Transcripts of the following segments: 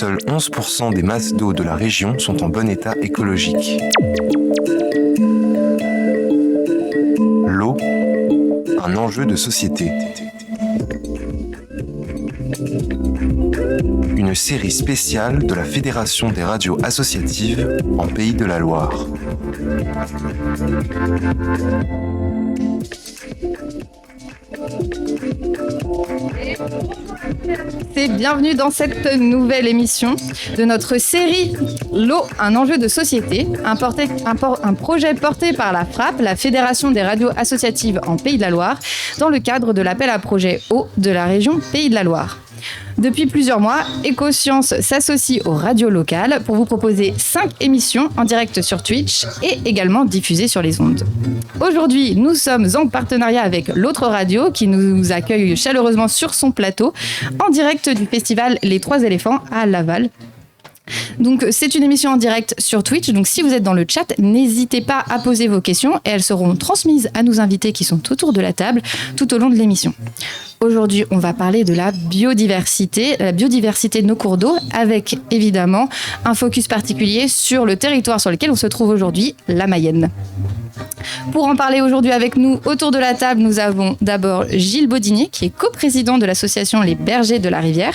seuls 11% des masses d'eau de la région sont en bon état écologique. L'eau, un enjeu de société. Une série spéciale de la Fédération des radios associatives en Pays de la Loire. Et bienvenue dans cette nouvelle émission de notre série L'eau, un enjeu de société, un projet porté par la FRAP, la Fédération des radios associatives en Pays de la Loire, dans le cadre de l'appel à projet eau de la région Pays de la Loire. Depuis plusieurs mois, Ecosciences s'associe aux radios locales pour vous proposer 5 émissions en direct sur Twitch et également diffusées sur les ondes. Aujourd'hui, nous sommes en partenariat avec l'autre radio qui nous accueille chaleureusement sur son plateau en direct du festival Les Trois Éléphants à Laval. Donc c'est une émission en direct sur Twitch, donc si vous êtes dans le chat, n'hésitez pas à poser vos questions et elles seront transmises à nos invités qui sont autour de la table tout au long de l'émission. Aujourd'hui, on va parler de la biodiversité de nos cours d'eau, avec évidemment un focus particulier sur le territoire sur lequel on se trouve aujourd'hui, la Mayenne. Pour en parler aujourd'hui avec nous, autour de la table, nous avons d'abord Gilles Baudinier, qui est coprésident de l'association Les Bergers de la Rivière.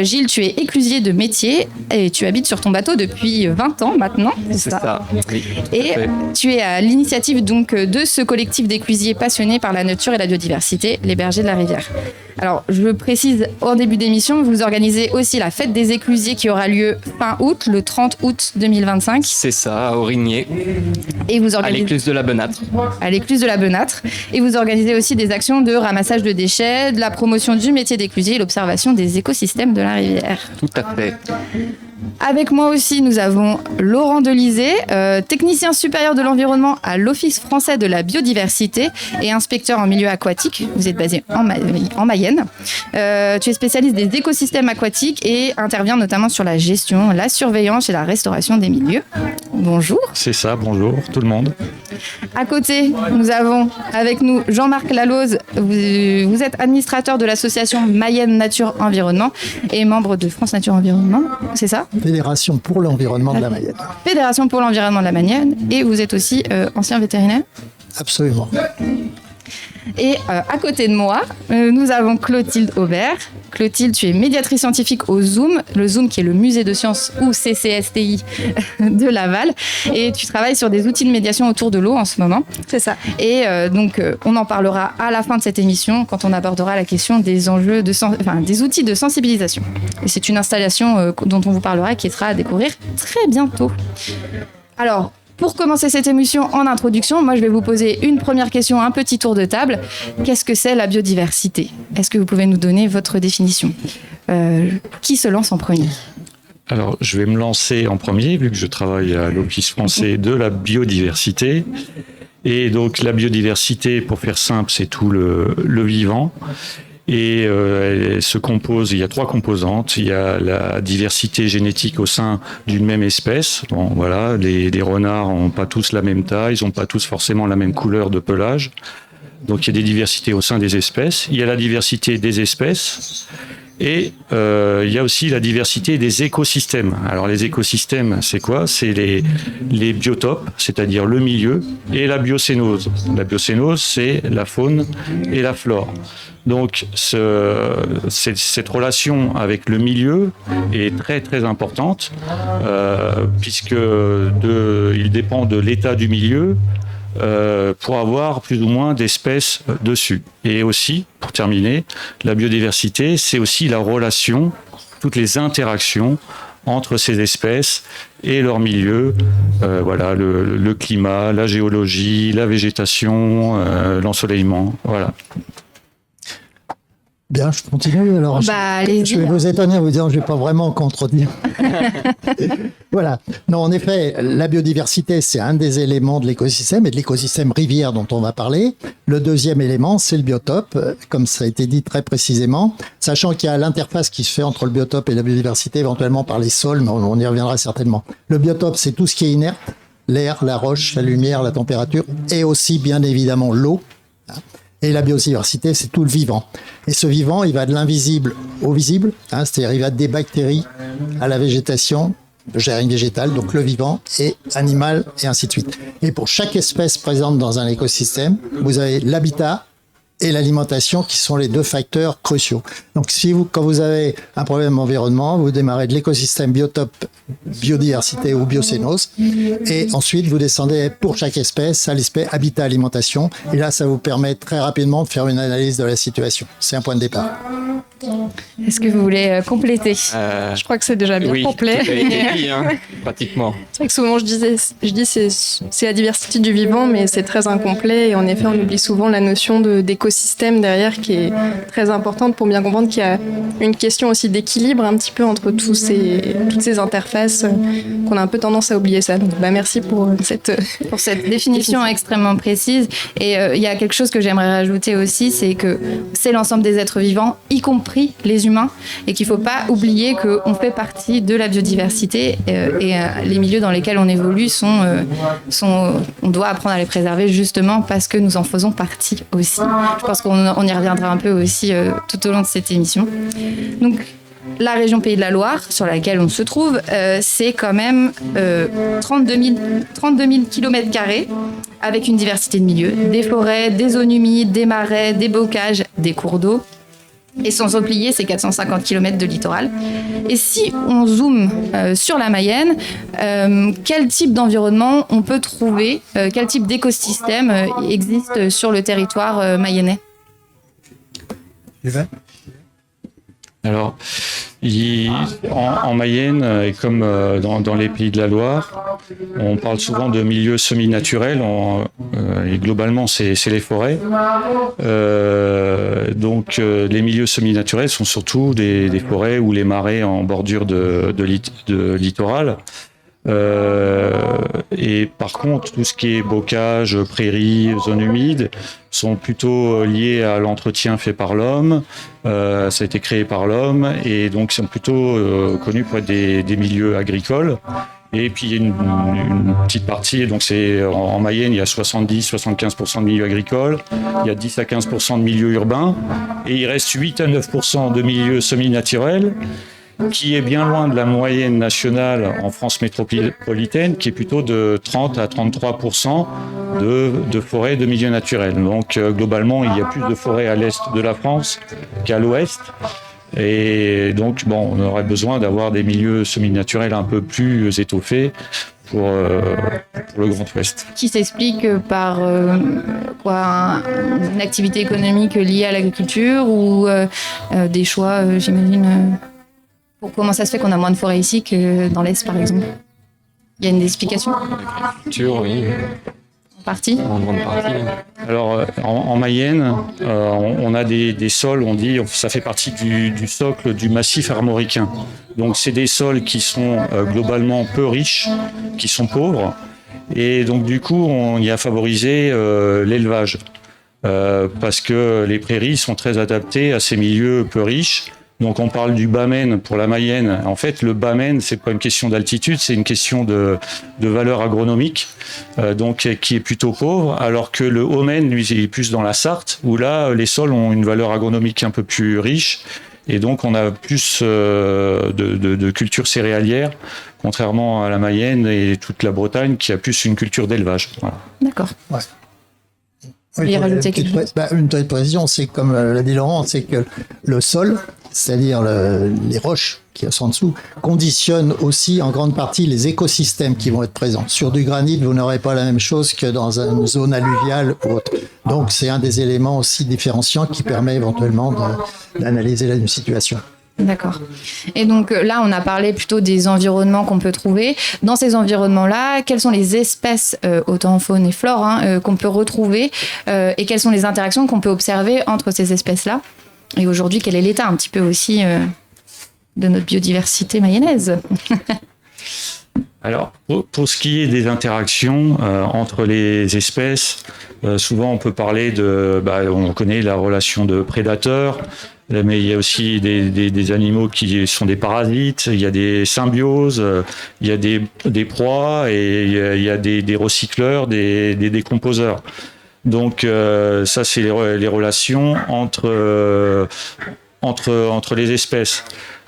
Gilles, tu es éclusier de métier et tu habites sur ton bateau depuis 20 ans maintenant. C'est ça. Oui, et tu es à l'initiative donc de ce collectif d'éclusiers passionnés par la nature et la biodiversité, Les Bergers de la Rivière. Alors, je précise en début d'émission, vous organisez aussi la fête des éclusiers qui aura lieu fin août, le 30 août 2025. C'est ça, à Aurigné. Et vous organisez... À l'écluse de la Benâtre. À l'écluse de la Benâtre. Et vous organisez aussi des actions de ramassage de déchets, de la promotion du métier d'éclusier et l'observation des écosystèmes de la rivière. Tout à fait. Avec moi aussi, nous avons Laurent Delizé, technicien supérieur de l'environnement à l'Office français de la biodiversité et inspecteur en milieu aquatique. Vous êtes basé en Mayenne. Tu es spécialiste des écosystèmes aquatiques et intervient notamment sur la gestion, la surveillance et la restauration des milieux. Bonjour. C'est ça, bonjour tout le monde. À côté, nous avons avec nous Jean-Marc Laloz. Vous êtes administrateur de l'association Mayenne Nature Environnement et membre de France Nature Environnement, c'est ça ? Fédération pour l'environnement de la Mayenne. Fédération pour l'environnement de la Mayenne. Et vous êtes aussi ancien vétérinaire ? Absolument. Et à côté de moi, nous avons Clotilde Aubert. Clotilde, tu es médiatrice scientifique au Zoom, le Zoom qui est le musée de sciences ou CCSTI de Laval. Et tu travailles sur des outils de médiation autour de l'eau en ce moment. C'est ça. Et donc, on en parlera à la fin de cette émission quand on abordera la question des enjeux, des outils de sensibilisation. Et c'est une installation dont on vous parlera qui sera à découvrir très bientôt. Alors, pour commencer cette émission en introduction, moi je vais vous poser une première question, un petit tour de table. Qu'est-ce que c'est la biodiversité ? Est-ce que vous pouvez nous donner votre définition ? Qui se lance en premier ? Alors, je vais me lancer en premier, vu que je travaille à l'Office français de la biodiversité. Et donc, la biodiversité, pour faire simple, c'est tout le vivant. Et elle se compose, il y a 3 composantes. Il y a la diversité génétique au sein d'une même espèce. Bon, voilà, les renards n'ont pas tous la même taille, ils n'ont pas tous forcément la même couleur de pelage. Donc il y a des diversités au sein des espèces. Il y a la diversité des espèces. Et il y a aussi la diversité des écosystèmes. Alors les écosystèmes, c'est quoi ? C'est les biotopes, c'est-à-dire le milieu, et la biocénose. La biocénose, c'est la faune et la flore. Donc cette relation avec le milieu est très très importante, puisque il dépend de l'état du milieu, pour avoir plus ou moins d'espèces dessus. Et aussi, pour terminer, la biodiversité, c'est aussi la relation, toutes les interactions entre ces espèces et leur milieu, voilà, le climat, la géologie, la végétation, l'ensoleillement, voilà. Bien, je continue. Alors, je vais vous étonner en vous disant que je ne vais pas vraiment contredire. Voilà. Non, en effet, la biodiversité, c'est un des éléments de l'écosystème et de l'écosystème rivière dont on va parler. Le deuxième élément, c'est le biotope, comme ça a été dit très précisément, sachant qu'il y a l'interface qui se fait entre le biotope et la biodiversité, éventuellement par les sols, mais on y reviendra certainement. Le biotope, c'est tout ce qui est inerte, l'air, la roche, la lumière, la température, et aussi, bien évidemment, l'eau. Et la biodiversité, c'est tout le vivant. Et ce vivant, il va de l'invisible au visible, c'est-à-dire il va des bactéries à la végétation, le génie végétal, donc le vivant, et animal, et ainsi de suite. Et pour chaque espèce présente dans un écosystème, vous avez l'habitat et l'alimentation qui sont les deux facteurs cruciaux. Donc quand vous avez un problème environnement, vous démarrez de l'écosystème biotope, biodiversité ou biocénose, et ensuite vous descendez pour chaque espèce à l'aspect habitat, alimentation, et là ça vous permet très rapidement de faire une analyse de la situation. C'est un point de départ. Est-ce que vous voulez compléter? Je crois que c'est déjà bien complet. Tout a été dit, pratiquement. C'est vrai que souvent je dis c'est la diversité du vivant, mais c'est très incomplet et en effet on oublie souvent la notion d'écosystème derrière qui est très importante pour bien comprendre qu'il y a une question aussi d'équilibre un petit peu entre toutes ces interfaces qu'on a un peu tendance à oublier ça. Donc merci pour cette définition extrêmement précise. Et il y a quelque chose que j'aimerais rajouter aussi, c'est que c'est l'ensemble des êtres vivants, y compris les humains, et qu'il ne faut pas oublier qu'on fait partie de la biodiversité et les milieux dans lesquels on évolue on doit apprendre à les préserver justement parce que nous en faisons partie aussi. Je pense qu'on y reviendra un peu aussi tout au long de cette émission. Donc, la région Pays de la Loire, sur laquelle on se trouve, c'est quand même 32 000 km² avec une diversité de milieux, des forêts, des zones humides, des marais, des bocages, des cours d'eau. Et sans oublier ces 450 km de littoral. Et si on zoome sur la Mayenne, quel type d'environnement on peut trouver, quel type d'écosystème existe sur le territoire mayennais? Alors, en Mayenne, et comme dans les Pays de la Loire, on parle souvent de milieux semi-naturels, et globalement c'est les forêts. Donc les milieux semi-naturels sont surtout des forêts ou les marais en bordure de littoral. Et par contre, tout ce qui est bocage, prairies, zones humides sont plutôt liés à l'entretien fait par l'homme. Ça a été créé par l'homme et donc sont plutôt connus pour être des milieux agricoles. Et puis il y a une petite partie, donc c'est en Mayenne, il y a 70-75% de milieux agricoles, il y a 10 à 15% de milieux urbains, et il reste 8 à 9% de milieux semi-naturels, qui est bien loin de la moyenne nationale en France métropolitaine, qui est plutôt de 30 à 33% de forêts de milieux naturels. Donc globalement, il y a plus de forêts à l'est de la France qu'à l'ouest. Et donc, on aurait besoin d'avoir des milieux semi-naturels un peu plus étoffés pour le Grand Ouest. Qui s'explique par une activité économique liée à l'agriculture ou des choix, j'imagine. Comment ça se fait qu'on a moins de forêts ici que dans l'Est, par exemple? Il y a une explication? L'agriculture, oui. En partie? En grande partie. Alors, en Mayenne, on a des sols, on dit, ça fait partie du socle du massif armoricain. Donc, c'est des sols qui sont globalement peu riches, qui sont pauvres. Et donc, du coup, on y a favorisé l'élevage. Parce que les prairies sont très adaptées à ces milieux peu riches. Donc on parle du bas Maine pour la Mayenne. En fait, le bas Maine, c'est pas une question d'altitude, c'est une question de valeur agronomique, donc qui est plutôt pauvre, alors que le haut Maine, lui, il est plus dans la Sarthe, où là, les sols ont une valeur agronomique un peu plus riche, et donc on a plus de culture céréalière, contrairement à la Mayenne et toute la Bretagne, qui a plus une culture d'élevage. Voilà. D'accord. Ouais. Oui, une petite précision, c'est comme l'a dit Laurent, c'est que le sol, c'est-à-dire les roches qui sont en dessous, conditionnent aussi en grande partie les écosystèmes qui vont être présents. Sur du granit, vous n'aurez pas la même chose que dans une zone alluviale ou autre. Donc c'est un des éléments aussi différenciants qui permet éventuellement d'analyser la situation. D'accord. Et donc là, on a parlé plutôt des environnements qu'on peut trouver. Dans ces environnements-là, quelles sont les espèces, autant faune et flore, qu'on peut retrouver et quelles sont les interactions qu'on peut observer entre ces espèces-là? Et aujourd'hui, quel est l'état un petit peu aussi de notre biodiversité mayonnaise? Alors, pour ce qui est des interactions entre les espèces, souvent on peut parler on connaît la relation de prédateurs, mais il y a aussi des animaux qui sont des parasites, il y a des symbioses, il y a des proies et il y a des recycleurs, des décomposeurs. Donc ça, c'est les relations entre les espèces.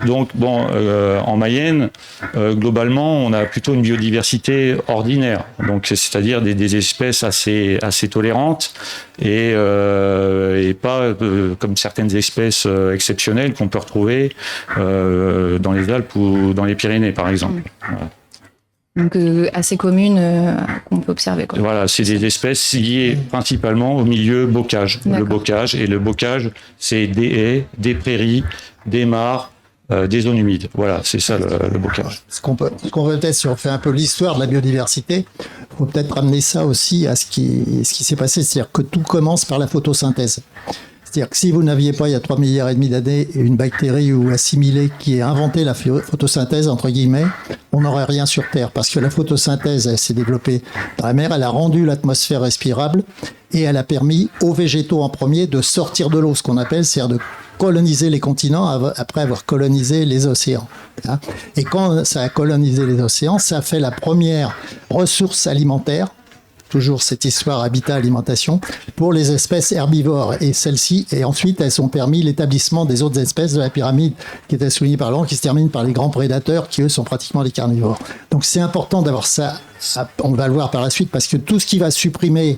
Donc bon, en Mayenne, globalement, on a plutôt une biodiversité ordinaire. Donc c'est-à-dire des espèces assez tolérantes et pas comme certaines espèces exceptionnelles qu'on peut retrouver dans les Alpes ou dans les Pyrénées, par exemple. Voilà. Donc assez commune qu'on peut observer, quoi. Voilà, c'est des espèces liées principalement au milieu bocage. Le bocage, c'est des haies, des prairies, des mares, des zones humides. Voilà, c'est ça le bocage. Ce qu'on peut peut-être, si on fait un peu l'histoire de la biodiversité, il faut peut-être ramener ça aussi à ce qui s'est passé, c'est-à-dire que tout commence par la photosynthèse. C'est-à-dire que si vous n'aviez pas, il y a 3,5 milliards d'années, une bactérie ou assimilée qui ait inventé la photosynthèse, entre guillemets, on n'aurait rien sur Terre. Parce que la photosynthèse, elle s'est développée dans la mer, elle a rendu l'atmosphère respirable et elle a permis aux végétaux en premier de sortir de l'eau, ce qu'on appelle, c'est-à-dire de coloniser les continents après avoir colonisé les océans. Et quand ça a colonisé les océans, ça a fait la première ressource alimentaire, toujours cette histoire habitat-alimentation, pour les espèces herbivores. Et celles-ci, et ensuite, elles ont permis l'établissement des autres espèces de la pyramide qui était soulignée par l'an, qui se termine par les grands prédateurs, qui eux sont pratiquement des carnivores. Donc c'est important d'avoir ça, on va le voir par la suite, parce que tout ce qui va supprimer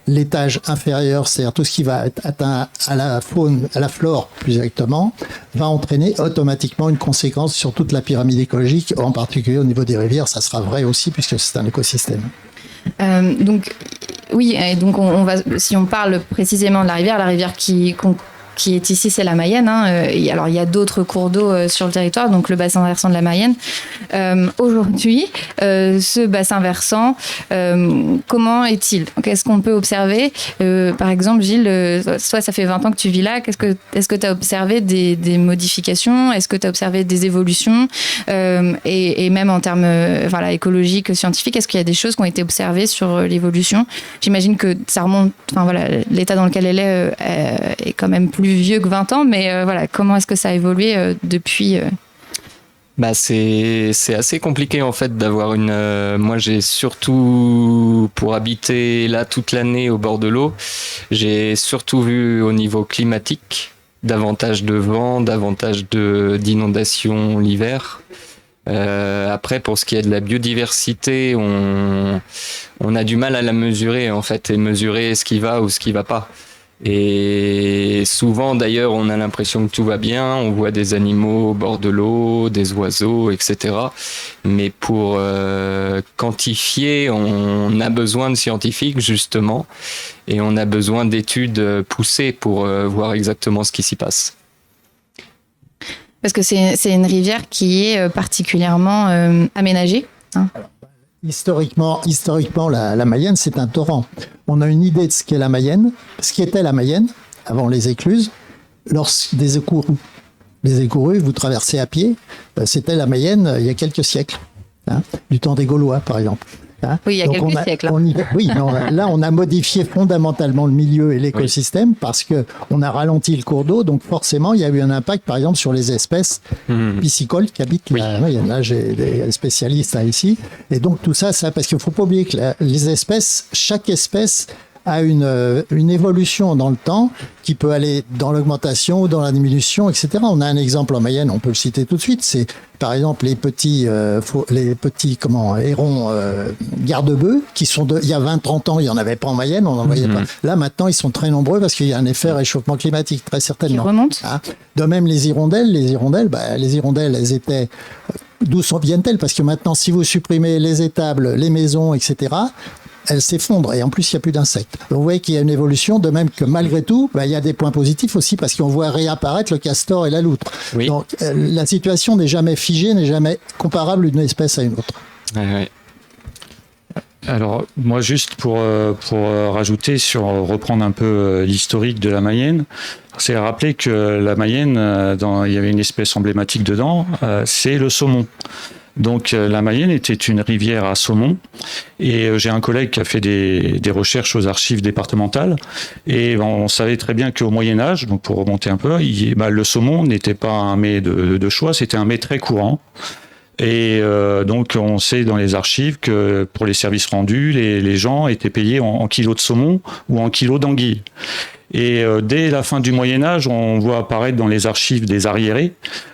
l'étage inférieur, c'est-à-dire tout ce qui va être atteint à la faune, à la flore plus exactement, va entraîner automatiquement une conséquence sur toute la pyramide écologique, en particulier au niveau des rivières. Ça sera vrai aussi, puisque c'est un écosystème. Donc oui, et donc on va, si on parle précisément de la rivière qui est ici, c'est la Mayenne. Alors il y a d'autres cours d'eau sur le territoire, donc le bassin versant de la Mayenne. Aujourd'hui, ce bassin versant, comment est-il? Qu'est-ce qu'on peut observer? Par exemple, Gilles, toi, ça fait 20 ans que tu vis là. Est-ce que tu as observé des modifications? Est-ce que tu as observé des évolutions? Et même en termes écologiques, scientifiques, est-ce qu'il y a des choses qui ont été observées sur l'évolution? J'imagine que ça remonte, l'état dans lequel elle est quand même plus vieux que 20 ans, mais comment est-ce que ça a évolué depuis c'est assez compliqué en fait d'avoir moi j'ai surtout, pour habiter là toute l'année au bord de l'eau, j'ai surtout vu au niveau climatique davantage de vent, davantage d'inondations l'hiver. Après, pour ce qui est de la biodiversité, on a du mal à la mesurer en fait, et mesurer ce qui va ou ce qui va pas. Et souvent d'ailleurs on a l'impression que tout va bien, on voit des animaux au bord de l'eau, des oiseaux, etc. Mais pour quantifier, on a besoin de scientifiques justement, et on a besoin d'études poussées pour voir exactement ce qui s'y passe. Parce que c'est une rivière qui est particulièrement aménagée. Historiquement, la Mayenne, c'est un torrent. On a une idée de ce qu'est la Mayenne, ce qui était la Mayenne avant les écluses, des écourus. Les écourus, vous traversez à pied, c'était la Mayenne il y a quelques siècles, du temps des Gaulois par exemple. Oui, il y a quelques siècles. Là, on a modifié fondamentalement le milieu et l'écosystème parce que on a ralenti le cours d'eau, donc forcément, il y a eu un impact, par exemple, sur les espèces piscicoles qui habitent la Mayenne. Là, j'ai des spécialistes ici, et donc tout ça, parce qu'il faut pas oublier que les espèces, chaque espèce a une évolution dans le temps qui peut aller dans l'augmentation ou dans la diminution, etc. On a un exemple en Mayenne, on peut le citer tout de suite, c'est par exemple les petits hérons garde-bœufs qui sont il y a 20-30 ans, il n'y en avait pas en Mayenne, on n'en voyait pas. Là maintenant, ils sont très nombreux parce qu'il y a un effet réchauffement climatique, très certainement. Qui remonte. De même les hirondelles, elles étaient... D'où viennent-elles? Parce que maintenant, si vous supprimez les étables, les maisons, etc., elles s'effondrent et en plus, il n'y a plus d'insectes. Donc, vous voyez qu'il y a une évolution, de même que malgré tout, il y a des points positifs aussi parce qu'on voit réapparaître le castor et la loutre. Oui. Donc, la situation n'est jamais figée, n'est jamais comparable d'une espèce à une autre. Oui. Alors, moi, juste pour rajouter, reprendre un peu l'historique de la Mayenne, c'est à rappeler que la Mayenne, il y avait une espèce emblématique dedans, c'est le saumon. Donc la Mayenne était une rivière à saumon, et j'ai un collègue qui a fait des recherches aux archives départementales, et on savait très bien qu'au Moyen-Âge, donc pour remonter un peu, le saumon n'était pas un mets de choix, c'était un mets très courant. Et donc on sait dans les archives que pour les services rendus, les gens étaient payés en kilos de saumon ou en kilos d'anguilles. Et dès la fin du Moyen-Âge, on voit apparaître dans les archives des arriérés.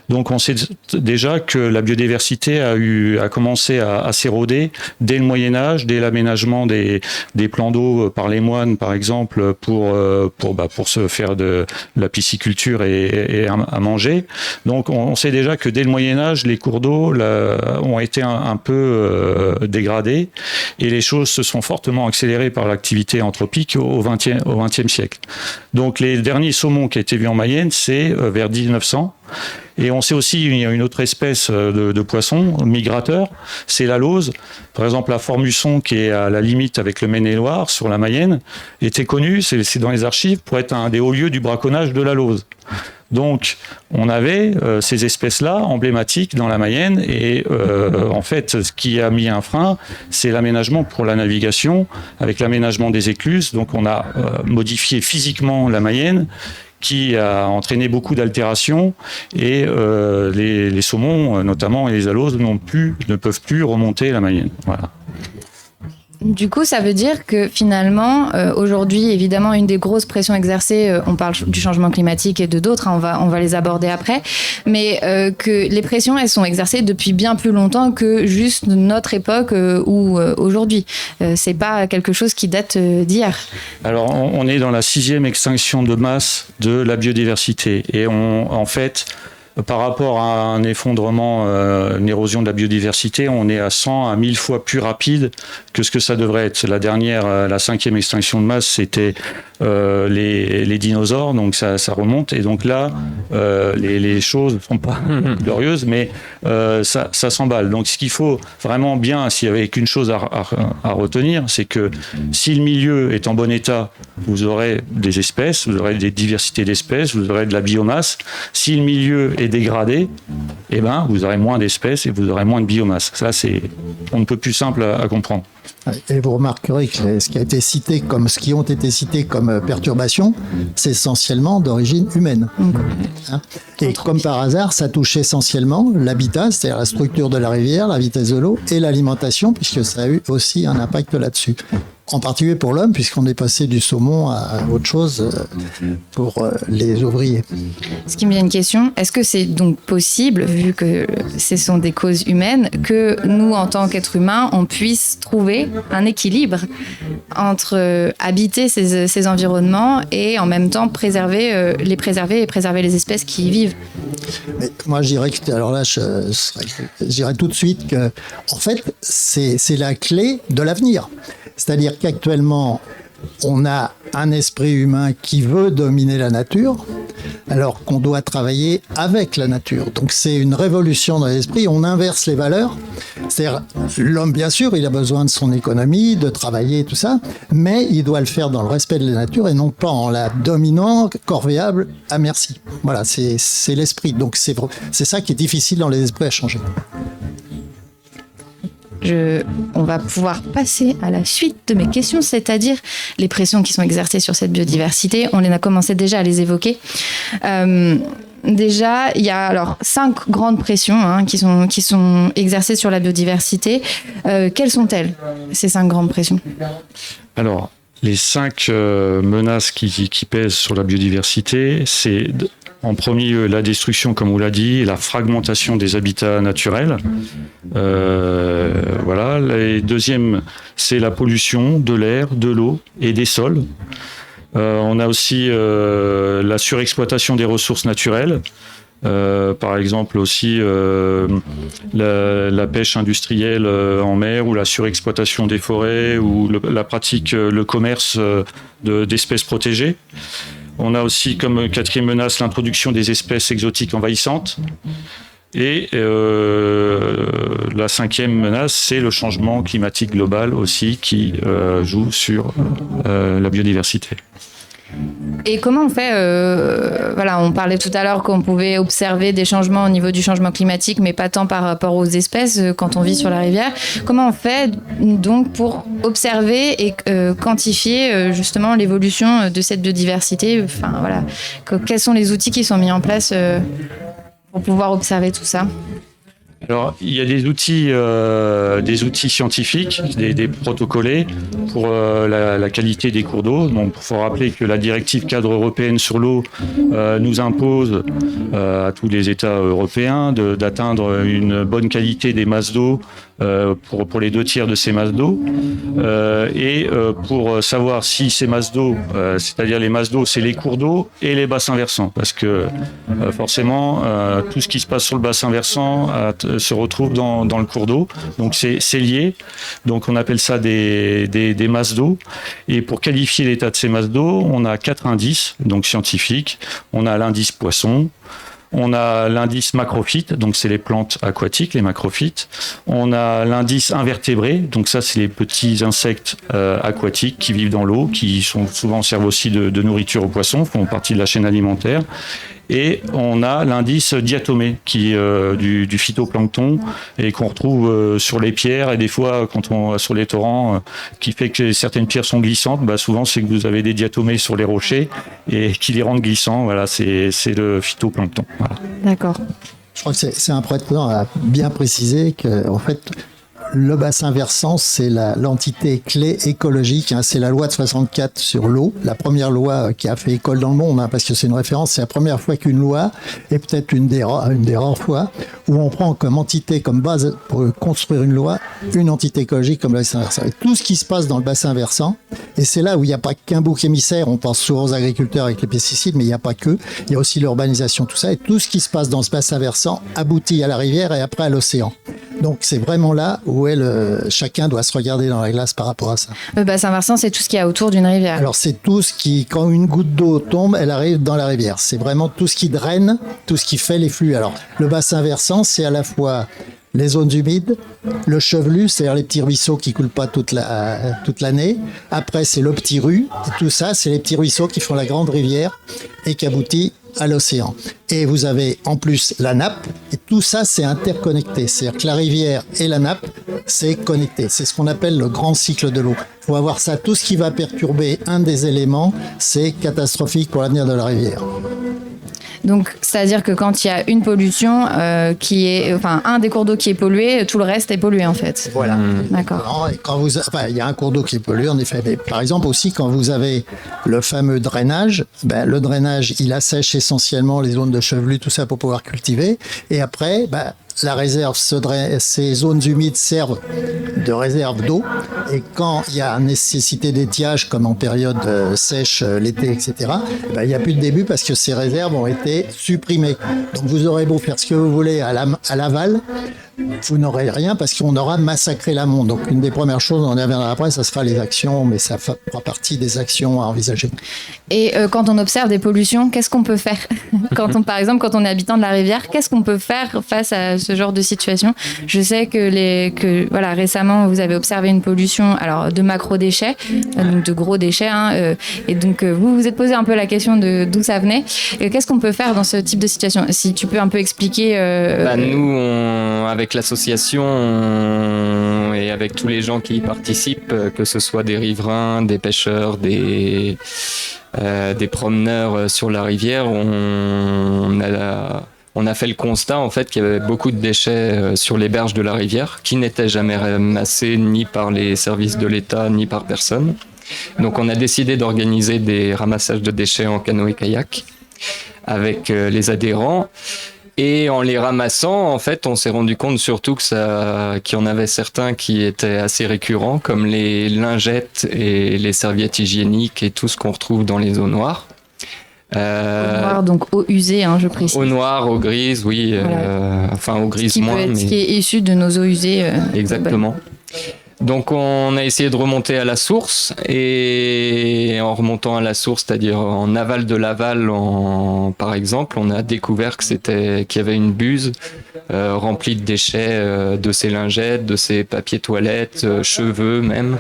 Donc on sait déjà que la biodiversité a commencé à s'éroder dès le Moyen-Âge, dès l'aménagement des plans d'eau par les moines, par exemple, pour se faire de la pisciculture et à manger. Donc on sait déjà que dès le Moyen-Âge, les cours d'eau ont été un peu dégradés et les choses se sont fortement accélérées par l'activité anthropique au XXe siècle. Donc les derniers saumons qui ont été vus en Mayenne, c'est vers 1900. Et on sait aussi qu'il y a une autre espèce de poisson migrateur, c'est la lauze. Par exemple, la formusson qui est à la limite avec le Maine-et-Loire sur la Mayenne était connue, c'est dans les archives, pour être un des hauts lieux du braconnage de la lauze. Donc, on avait ces espèces-là emblématiques dans la Mayenne et en fait, ce qui a mis un frein, c'est l'aménagement pour la navigation, avec l'aménagement des écluses. Donc, on a modifié physiquement la Mayenne, qui a entraîné beaucoup d'altérations et les saumons, notamment et les aloses, ne peuvent plus remonter la Mayenne. Voilà. Du coup, ça veut dire que finalement, aujourd'hui, évidemment, une des grosses pressions exercées, on parle du changement climatique et de d'autres, hein, on va les aborder après, mais que les pressions, elles sont exercées depuis bien plus longtemps que juste notre époque ou aujourd'hui. C'est pas quelque chose qui date d'hier. Alors, on est dans la 6e extinction de masse de la biodiversité et en fait, par rapport à un effondrement, une érosion de la biodiversité, on est à 100 à 1000 fois plus rapide que ce que ça devrait être. La dernière, la 5e extinction de masse, c'était les dinosaures, donc ça remonte. Et donc là, les choses ne sont pas glorieuses, mais ça s'emballe. Donc ce qu'il faut vraiment bien, s'il n'y avait qu'une chose à retenir, c'est que si le milieu est en bon état, vous aurez des espèces, vous aurez des diversités d'espèces, vous aurez de la biomasse. Si le milieu est dégradé, eh ben, vous aurez moins d'espèces et vous aurez moins de biomasse. Ça, on ne peut plus simple à comprendre. Et vous remarquerez que ce qui ont été cités comme perturbations, c'est essentiellement d'origine humaine. Hein? Et comme par hasard, ça touche essentiellement l'habitat, c'est-à-dire la structure de la rivière, la vitesse de l'eau et l'alimentation, puisque ça a eu aussi un impact là-dessus. En particulier pour l'homme, puisqu'on est passé du saumon à autre chose pour les ouvriers. Ce qui me vient une question, est-ce que c'est donc possible, vu que ce sont des causes humaines, que nous, en tant qu'êtres humains, on puisse trouver un équilibre entre habiter ces environnements et en même temps préserver les espèces qui y vivent? Mais moi, je dirais que, alors là, je dirais tout de suite que, en fait, c'est la clé de l'avenir. C'est-à-dire qu'actuellement, on a un esprit humain qui veut dominer la nature, alors qu'on doit travailler avec la nature. Donc c'est une révolution dans l'esprit, on inverse les valeurs. C'est-à-dire, l'homme, bien sûr, il a besoin de son économie, de travailler, tout ça, mais il doit le faire dans le respect de la nature et non pas en la dominant, corvéable, à merci. Voilà, c'est l'esprit. Donc c'est ça qui est difficile dans les esprits à changer. On va pouvoir passer à la suite de mes questions, c'est-à-dire les pressions qui sont exercées sur cette biodiversité. On a commencé déjà à les évoquer. Déjà, il y a alors 5 grandes pressions qui sont exercées sur la biodiversité. Quelles sont-elles, ces 5 grandes pressions? Alors, les 5 menaces qui pèsent sur la biodiversité, c'est en premier lieu la destruction, comme on l'a dit, et la fragmentation des habitats naturels. Voilà. Et deuxième, c'est la pollution de l'air, de l'eau et des sols. On a aussi la surexploitation des ressources naturelles. Par exemple aussi la pêche industrielle en mer ou la surexploitation des forêts ou la pratique, le commerce d'espèces protégées. On a aussi comme 4e menace l'introduction des espèces exotiques envahissantes. Et la 5e menace, c'est le changement climatique global aussi qui joue sur la biodiversité. Et comment on fait on parlait tout à l'heure qu'on pouvait observer des changements au niveau du changement climatique, mais pas tant par rapport aux espèces quand on vit sur la rivière. Comment on fait donc pour observer et quantifier justement l'évolution de cette biodiversité? Enfin, voilà. Quels sont les outils qui sont mis en place pour pouvoir observer tout ça? Alors, il y a des outils scientifiques, des protocolés pour la qualité des cours d'eau. Donc, il faut rappeler que la directive cadre européenne sur l'eau nous impose à tous les États européens d'atteindre une bonne qualité des masses d'eau pour les 2/3 de ces masses d'eau. Et pour savoir si ces masses d'eau, c'est-à-dire les masses d'eau, c'est les cours d'eau et les bassins versants. Parce que forcément, tout ce qui se passe sur le bassin versant se retrouve dans le cours d'eau. Donc c'est lié. Donc on appelle ça des masses d'eau. Et pour qualifier l'état de ces masses d'eau, on a 4 indices, donc scientifiques. On a l'indice poisson. On a l'indice macrophyte, donc c'est les plantes aquatiques, les macrophytes. On a l'indice invertébré, donc ça c'est les petits insectes aquatiques qui vivent dans l'eau, qui servent aussi de nourriture aux poissons, font partie de la chaîne alimentaire. Et on a l'indice diatomée qui du phytoplancton et qu'on retrouve sur les pierres et des fois sur les torrents qui fait que certaines pierres sont glissantes. Souvent c'est que vous avez des diatomées sur les rochers et qui les rendent glissants. Voilà, c'est le phytoplancton. Voilà. D'accord. Je crois que c'est important à bien préciser que en fait le bassin versant, c'est l'entité clé écologique. C'est la loi de 64 sur l'eau, la première loi qui a fait école dans le monde, parce que c'est une référence. C'est la première fois qu'une loi, et peut-être une des rares fois, où on prend comme entité, comme base pour construire une loi, une entité écologique comme le bassin versant. Et tout ce qui se passe dans le bassin versant, et c'est là où il n'y a pas qu'un bouc émissaire. On pense souvent aux agriculteurs avec les pesticides, mais il n'y a pas que. Il y a aussi l'urbanisation, tout ça. Et tout ce qui se passe dans ce bassin versant aboutit à la rivière et après à l'océan. Donc c'est vraiment là où chacun doit se regarder dans la glace par rapport à ça. Le bassin versant, c'est tout ce qu'il y a autour d'une rivière. Alors c'est tout ce qui, quand une goutte d'eau tombe, elle arrive dans la rivière. C'est vraiment tout ce qui draine, tout ce qui fait les flux. Alors le bassin versant, c'est à la fois les zones humides, le chevelu, c'est-à-dire les petits ruisseaux qui coulent pas toute l'année. Après, c'est le petit rue. Et tout ça, c'est les petits ruisseaux qui font la grande rivière et qui aboutit à l'océan. Et vous avez en plus la nappe, et tout ça c'est interconnecté. C'est-à-dire que la rivière et la nappe, c'est connecté. C'est ce qu'on appelle le grand cycle de l'eau. Il faut avoir ça. Tout ce qui va perturber un des éléments, c'est catastrophique pour l'avenir de la rivière. Donc, c'est-à-dire que quand il y a une pollution un des cours d'eau qui est pollué, tout le reste est pollué en fait. Voilà. D'accord. Il y a un cours d'eau qui est pollué en effet. Mais par exemple aussi quand vous avez le fameux drainage, le drainage il assèche essentiellement les zones de chevelu, tout ça pour pouvoir cultiver. Et après, la réserve, ces zones humides servent de réserve d'eau. Et quand il y a nécessité d'étiage, comme en période sèche, l'été, etc., il n'y a plus de début parce que ces réserves ont été supprimées. Donc vous aurez beau faire ce que vous voulez à l'aval, vous n'aurez rien parce qu'on aura massacré l'amont. Donc une des premières choses, on y reviendra après, ça sera les actions, mais ça fera partie des actions à envisager. Et quand on observe des pollutions, qu'est-ce qu'on peut faire ? Par exemple, quand on est habitant de la rivière, qu'est-ce qu'on peut faire face à ce genre de situation ? Je sais que récemment, vous avez observé une pollution de macro-déchets, donc de gros déchets. Et donc, vous vous êtes posé un peu la question de d'où ça venait. Et qu'est-ce qu'on peut faire dans ce type de situation ? Si tu peux un peu expliquer... Nous, avec l'association et avec tous les gens qui y participent, que ce soit des riverains, des pêcheurs, des promeneurs sur la rivière, on a fait le constat en fait qu'il y avait beaucoup de déchets sur les berges de la rivière qui n'étaient jamais ramassés ni par les services de l'État ni par personne. Donc on a décidé d'organiser des ramassages de déchets en canoë-kayak avec les adhérents. Et en les ramassant, en fait, on s'est rendu compte surtout qu'il y en avait certains qui étaient assez récurrents, comme les lingettes et les serviettes hygiéniques et tout ce qu'on retrouve dans les eaux noires. Eau noire, donc eau usée, je précise. Eau noire, eau grise, oui. Voilà. Eau grise moins. Ce qui est issu de nos eaux usées. Exactement. Donc on a essayé de remonter à la source, et en remontant à la source, c'est-à-dire en aval de l'aval, par exemple, on a découvert qu'il y avait une buse remplie de déchets, de ces lingettes, de ces papiers toilettes, cheveux même.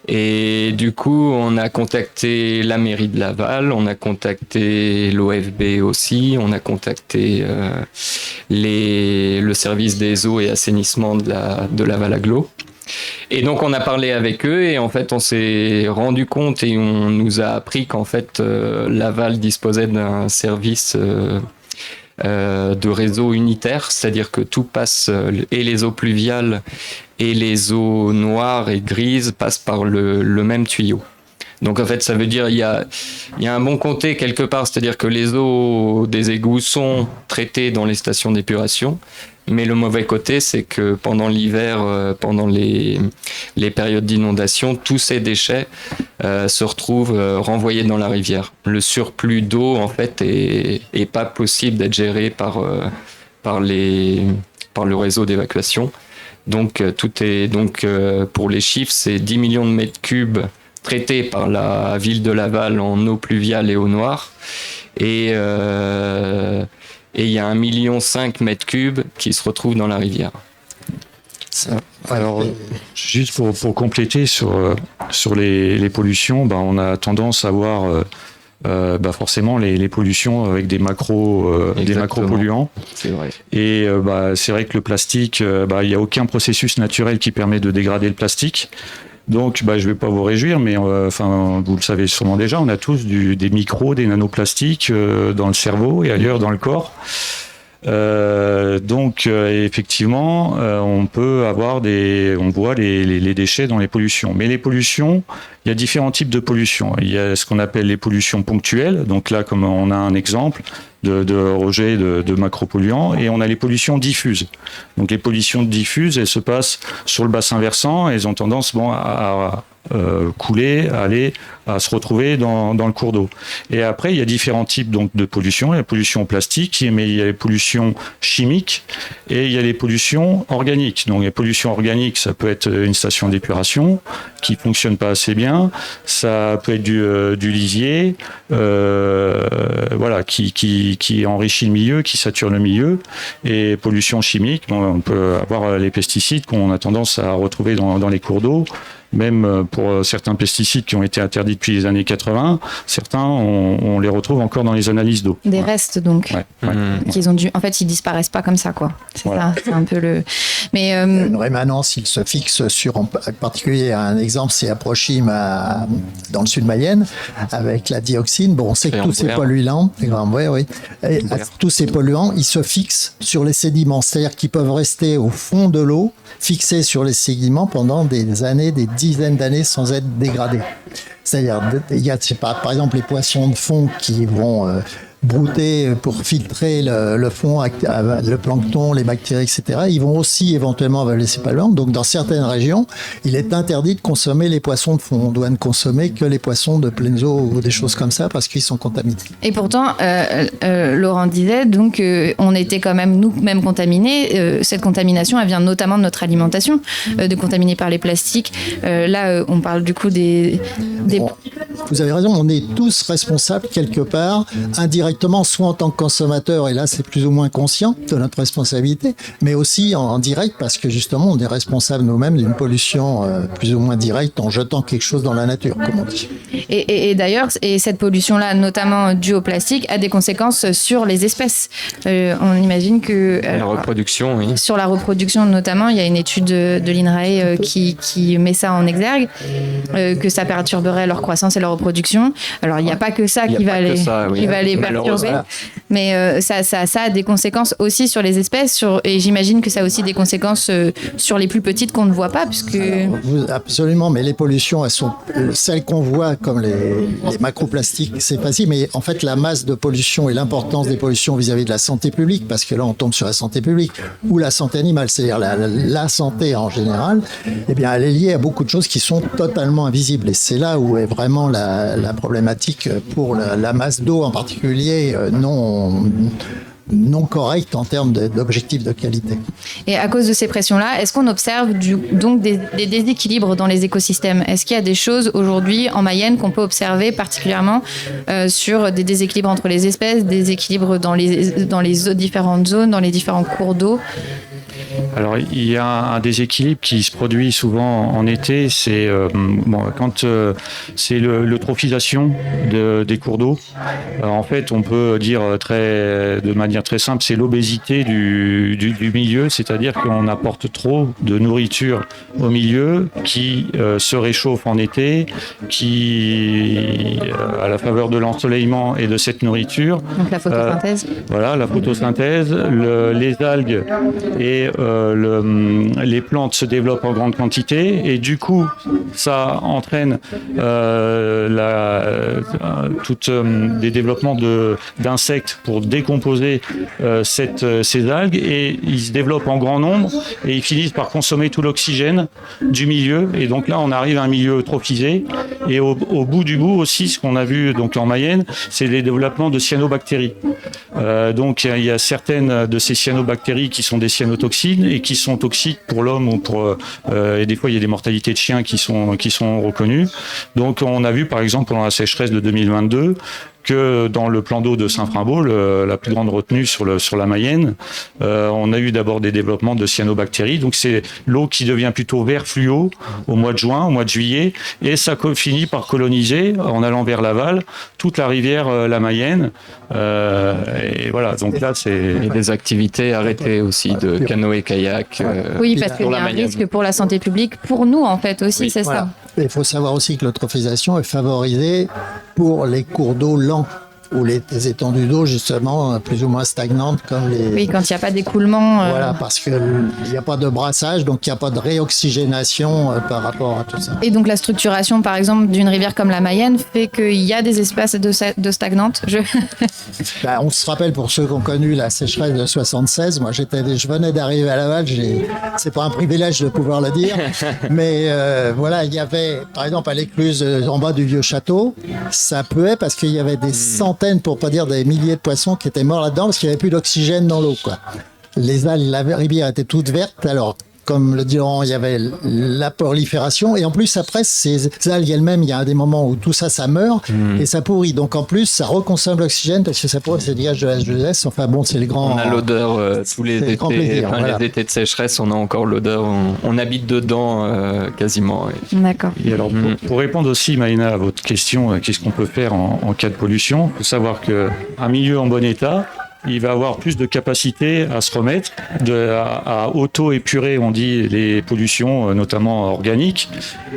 Et du coup, on a contacté la mairie de Laval, on a contacté l'OFB aussi, on a contacté le service des eaux et assainissement de Laval Agglo. Et donc on a parlé avec eux, et en fait on s'est rendu compte et on nous a appris qu'en fait Laval disposait d'un service de réseau unitaire, c'est-à-dire que tout passe, et les eaux pluviales et les eaux noires et grises passent par le même tuyau. Donc en fait, ça veut dire il y a un bon côté quelque part, c'est-à-dire que les eaux des égouts sont traitées dans les stations d'épuration, mais le mauvais côté, c'est que pendant l'hiver, pendant les périodes d'inondation, tous ces déchets se retrouvent renvoyés dans la rivière. Le surplus d'eau, en fait, est pas possible d'être géré par le réseau d'évacuation. Donc pour les chiffres, c'est 10 millions de mètres cubes traités par la ville de Laval en eau pluviale et eau noire. Et il y a 1,5 million mètres cubes qui se retrouvent dans la rivière. Alors, juste pour compléter sur les pollutions, on a tendance à voir forcément les pollutions avec des macro-polluants. C'est vrai. Et c'est vrai que le plastique, il n'y a aucun processus naturel qui permet de dégrader le plastique. Donc, je ne vais pas vous réjouir, mais vous le savez sûrement déjà, on a tous des micros, des nanoplastiques dans le cerveau et ailleurs dans le corps. Effectivement, on peut avoir on voit les déchets dans les pollutions. Mais les pollutions, il y a différents types de pollutions. Il y a ce qu'on appelle les pollutions ponctuelles. Donc là, comme on a un exemple de rejet de macropolluants, et on a les pollutions diffuses. Donc les pollutions diffuses, elles se passent sur le bassin versant, et elles ont tendance à couler, à se retrouver dans le cours d'eau. Et après, il y a différents types donc de pollution. Il y a la pollution plastique, mais il y a les pollutions chimiques et il y a les pollutions organiques. Donc les pollutions organiques, ça peut être une station d'épuration qui fonctionne pas assez bien. Ça peut être du lisier, qui enrichit le milieu, qui sature le milieu. Et pollution chimique, on peut avoir les pesticides qu'on a tendance à retrouver dans les cours d'eau. Même pour certains pesticides qui ont été interdits depuis les années 80, certains, on les retrouve encore dans les analyses d'eau. Des restes, donc. Qu'ils ont dû... En fait, ils disparaissent pas comme ça, quoi. C'est ça, c'est un peu le... Mais, une rémanence, il se fixe sur, en particulier, un exemple, c'est à Prochim, dans le sud de Mayenne, avec la dioxine. Bon, on sait que tous ces polluants, tous ces polluants, ils se fixent sur les sédiments. C'est-à-dire qu'ils peuvent rester au fond de l'eau, fixés sur les sédiments pendant des années, des dizaines d'années sans être dégradés. C'est-à-dire, il y a, par exemple, les poissons de fond qui vont brouter pour filtrer le fond, le plancton, les bactéries, etc. Ils vont aussi éventuellement avaler ces polluants. Donc, dans certaines régions, il est interdit de consommer les poissons de fond. On doit ne consommer que les poissons de pleine eau ou des choses comme ça parce qu'ils sont contaminés. Et pourtant, Laurent disait, donc, on était quand même nous-mêmes contaminés. Cette contamination, elle vient notamment de notre alimentation, de contaminés par les plastiques. Là, on parle du coup des... Vous avez raison, on est tous responsables quelque part, indirectement, soit en tant que consommateur, et là c'est plus ou moins conscient de notre responsabilité, mais aussi en direct, parce que justement on est responsable nous-mêmes d'une pollution plus ou moins directe en jetant quelque chose dans la nature, comme on dit. Et d'ailleurs, cette pollution-là, notamment due au plastique, a des conséquences sur les espèces. On imagine que... la reproduction, oui. Sur la reproduction notamment, il y a une étude de l'INRAE qui met ça en exergue, que ça perturberait leur croissance et leur reproduction. Alors, il n'y a pas que ça qui va les perturber, mais ça a des conséquences aussi sur les espèces, et j'imagine que ça a aussi des conséquences sur les plus petites qu'on ne voit pas, puisque... Alors, absolument, mais les pollutions, elles sont celles qu'on voit comme les macroplastiques, c'est facile, mais en fait, la masse de pollution et l'importance des pollutions vis-à-vis de la santé publique, parce que là, on tombe sur la santé publique, ou la santé animale, c'est-à-dire la santé en général, eh bien, elle est liée à beaucoup de choses qui sont totalement invisibles, et c'est là où est vraiment la problématique pour la masse d'eau en particulier non correcte en termes d'objectifs de qualité. Et à cause de ces pressions-là, est-ce qu'on observe donc des déséquilibres dans les écosystèmes ? Est-ce qu'il y a des choses aujourd'hui en Mayenne qu'on peut observer particulièrement sur des déséquilibres entre les espèces, des équilibres dans les différentes zones, dans les différents cours d'eau ? Alors, il y a un déséquilibre qui se produit souvent en été, c'est quand c'est l'eutrophisation des cours d'eau. En fait, on peut dire de manière manière très simple, c'est l'obésité du milieu, c'est-à-dire qu'on apporte trop de nourriture au milieu qui se réchauffe en été, qui, à la faveur de l'ensoleillement et de cette nourriture... Donc la photosynthèse. Voilà, la photosynthèse, les algues et les plantes se développent en grande quantité et du coup, ça entraîne des développements d'insectes pour décomposer ces algues et ils se développent en grand nombre et ils finissent par consommer tout l'oxygène du milieu et donc là on arrive à un milieu eutrophisé et au bout du bout aussi ce qu'on a vu donc en Mayenne c'est les développements de cyanobactéries. Donc il y a certaines de ces cyanobactéries qui sont des cyanotoxines et qui sont toxiques pour l'homme ou et des fois il y a des mortalités de chiens qui sont reconnues. Donc on a vu par exemple pendant la sécheresse de 2022 que dans le plan d'eau de Saint-Frimbault, la plus grande retenue sur la Mayenne, on a eu d'abord des développements de cyanobactéries. Donc c'est l'eau qui devient plutôt vert fluo au mois de juin, au mois de juillet, et ça finit par coloniser en allant vers l'aval toute la rivière la Mayenne. Et voilà. Donc là c'est et des activités arrêtées aussi de canoë-kayak. Oui, parce qu'il y a un risque pour la santé publique, pour nous en fait aussi, oui, c'est voilà. Ça. Il faut savoir aussi que l'eutrophisation est favorisée pour les cours d'eau lents ou les étendues d'eau justement plus ou moins stagnantes comme les... Oui, quand il n'y a pas d'écoulement. Voilà, parce qu'il n'y a pas de brassage, donc il n'y a pas de réoxygénation par rapport à tout ça. Et donc la structuration par exemple d'une rivière comme la Mayenne fait qu'il y a des espaces de stagnantes. On se rappelle pour ceux qui ont connu la sécheresse de 76, moi je venais d'arriver à Laval, c'est pas un privilège de pouvoir le dire, mais voilà, il y avait par exemple à l'écluse en bas du vieux château, ça puait parce qu'il y avait des centaines, pour pas dire des milliers de poissons qui étaient morts là-dedans parce qu'il n'y avait plus d'oxygène dans l'eau, quoi. Les algues, la rivière était toute verte, alors comme le diront, il y avait la prolifération et en plus après ces algues elles-mêmes, il y a des moments où tout ça meurt et ça pourrit, donc en plus ça reconsomme l'oxygène parce que ça pourrit, c'est le gaz de H2S, enfin bon c'est les grands... On a l'odeur tous les étés, plaisir, voilà. Les étés de sécheresse, on a encore l'odeur, on habite dedans quasiment. D'accord. Et alors pour répondre aussi Maïna à votre question, qu'est-ce qu'on peut faire en cas de pollution, il faut savoir qu'un milieu en bon état, il va avoir plus de capacité à se remettre, à auto-épurer, on dit, les pollutions, notamment organiques.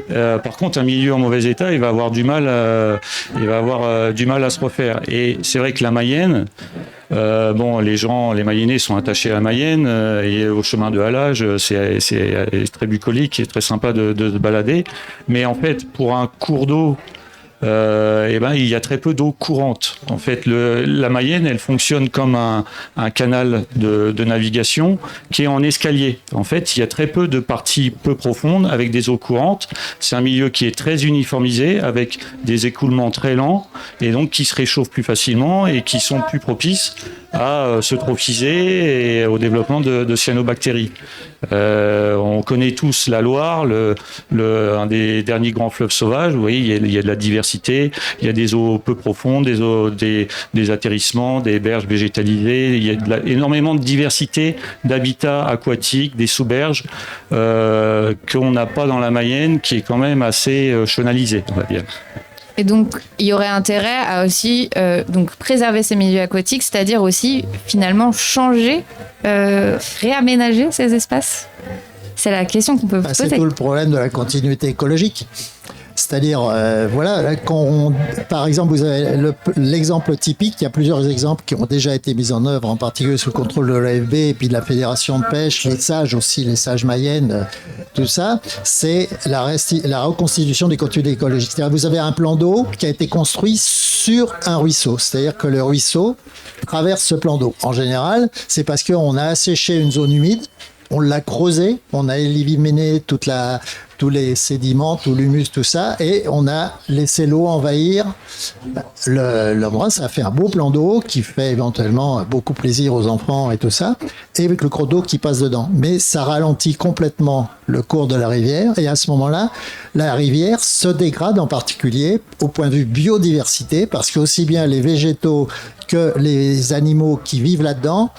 Par contre, un milieu en mauvais état, il va avoir du mal à se refaire. Et c'est vrai que la Mayenne, les Mayennais sont attachés à la Mayenne et au chemin de halage, c'est très bucolique et très sympa de se balader. Mais en fait, pour un cours d'eau, il y a très peu d'eau courante. En fait, la Mayenne, elle fonctionne comme un canal de navigation qui est en escalier. En fait, il y a très peu de parties peu profondes avec des eaux courantes. C'est un milieu qui est très uniformisé avec des écoulements très lents et donc qui se réchauffent plus facilement et qui sont plus propices à se trophiser et au développement de cyanobactéries. On connaît tous la Loire, un des derniers grands fleuves sauvages. Vous voyez, il y a de la diversité, il y a des eaux peu profondes, des atterrissements, des berges végétalisées. Il y a énormément de diversité d'habitats aquatiques, des sous-berges qu'on n'a pas dans la Mayenne, qui est quand même assez chenalisée, on va dire. Et donc, il y aurait intérêt à aussi préserver ces milieux aquatiques, c'est-à-dire aussi finalement changer, réaménager ces espaces. C'est la question qu'on peut poser. C'est tout le problème de la continuité écologique. C'est-à-dire, par exemple, vous avez l'exemple typique, il y a plusieurs exemples qui ont déjà été mis en œuvre, en particulier sous le contrôle de l'AFB et puis de la Fédération de pêche, les sages aussi, les sages Mayenne, tout ça, c'est la reconstitution des continuités écologiques. C'est-à-dire, vous avez un plan d'eau qui a été construit sur un ruisseau, c'est-à-dire que le ruisseau traverse ce plan d'eau. En général, c'est parce qu'on a asséché une zone humide, on l'a creusé, on a éliminé tous les sédiments, tout l'humus, tout ça, et on a laissé l'eau envahir l'endroit. Ça a fait un beau plan d'eau qui fait éventuellement beaucoup plaisir aux enfants et tout ça, et avec le cours d'eau qui passe dedans. Mais ça ralentit complètement le cours de la rivière, et à ce moment-là, la rivière se dégrade en particulier au point de vue biodiversité, parce que aussi bien les végétaux que les animaux qui vivent là-dedans,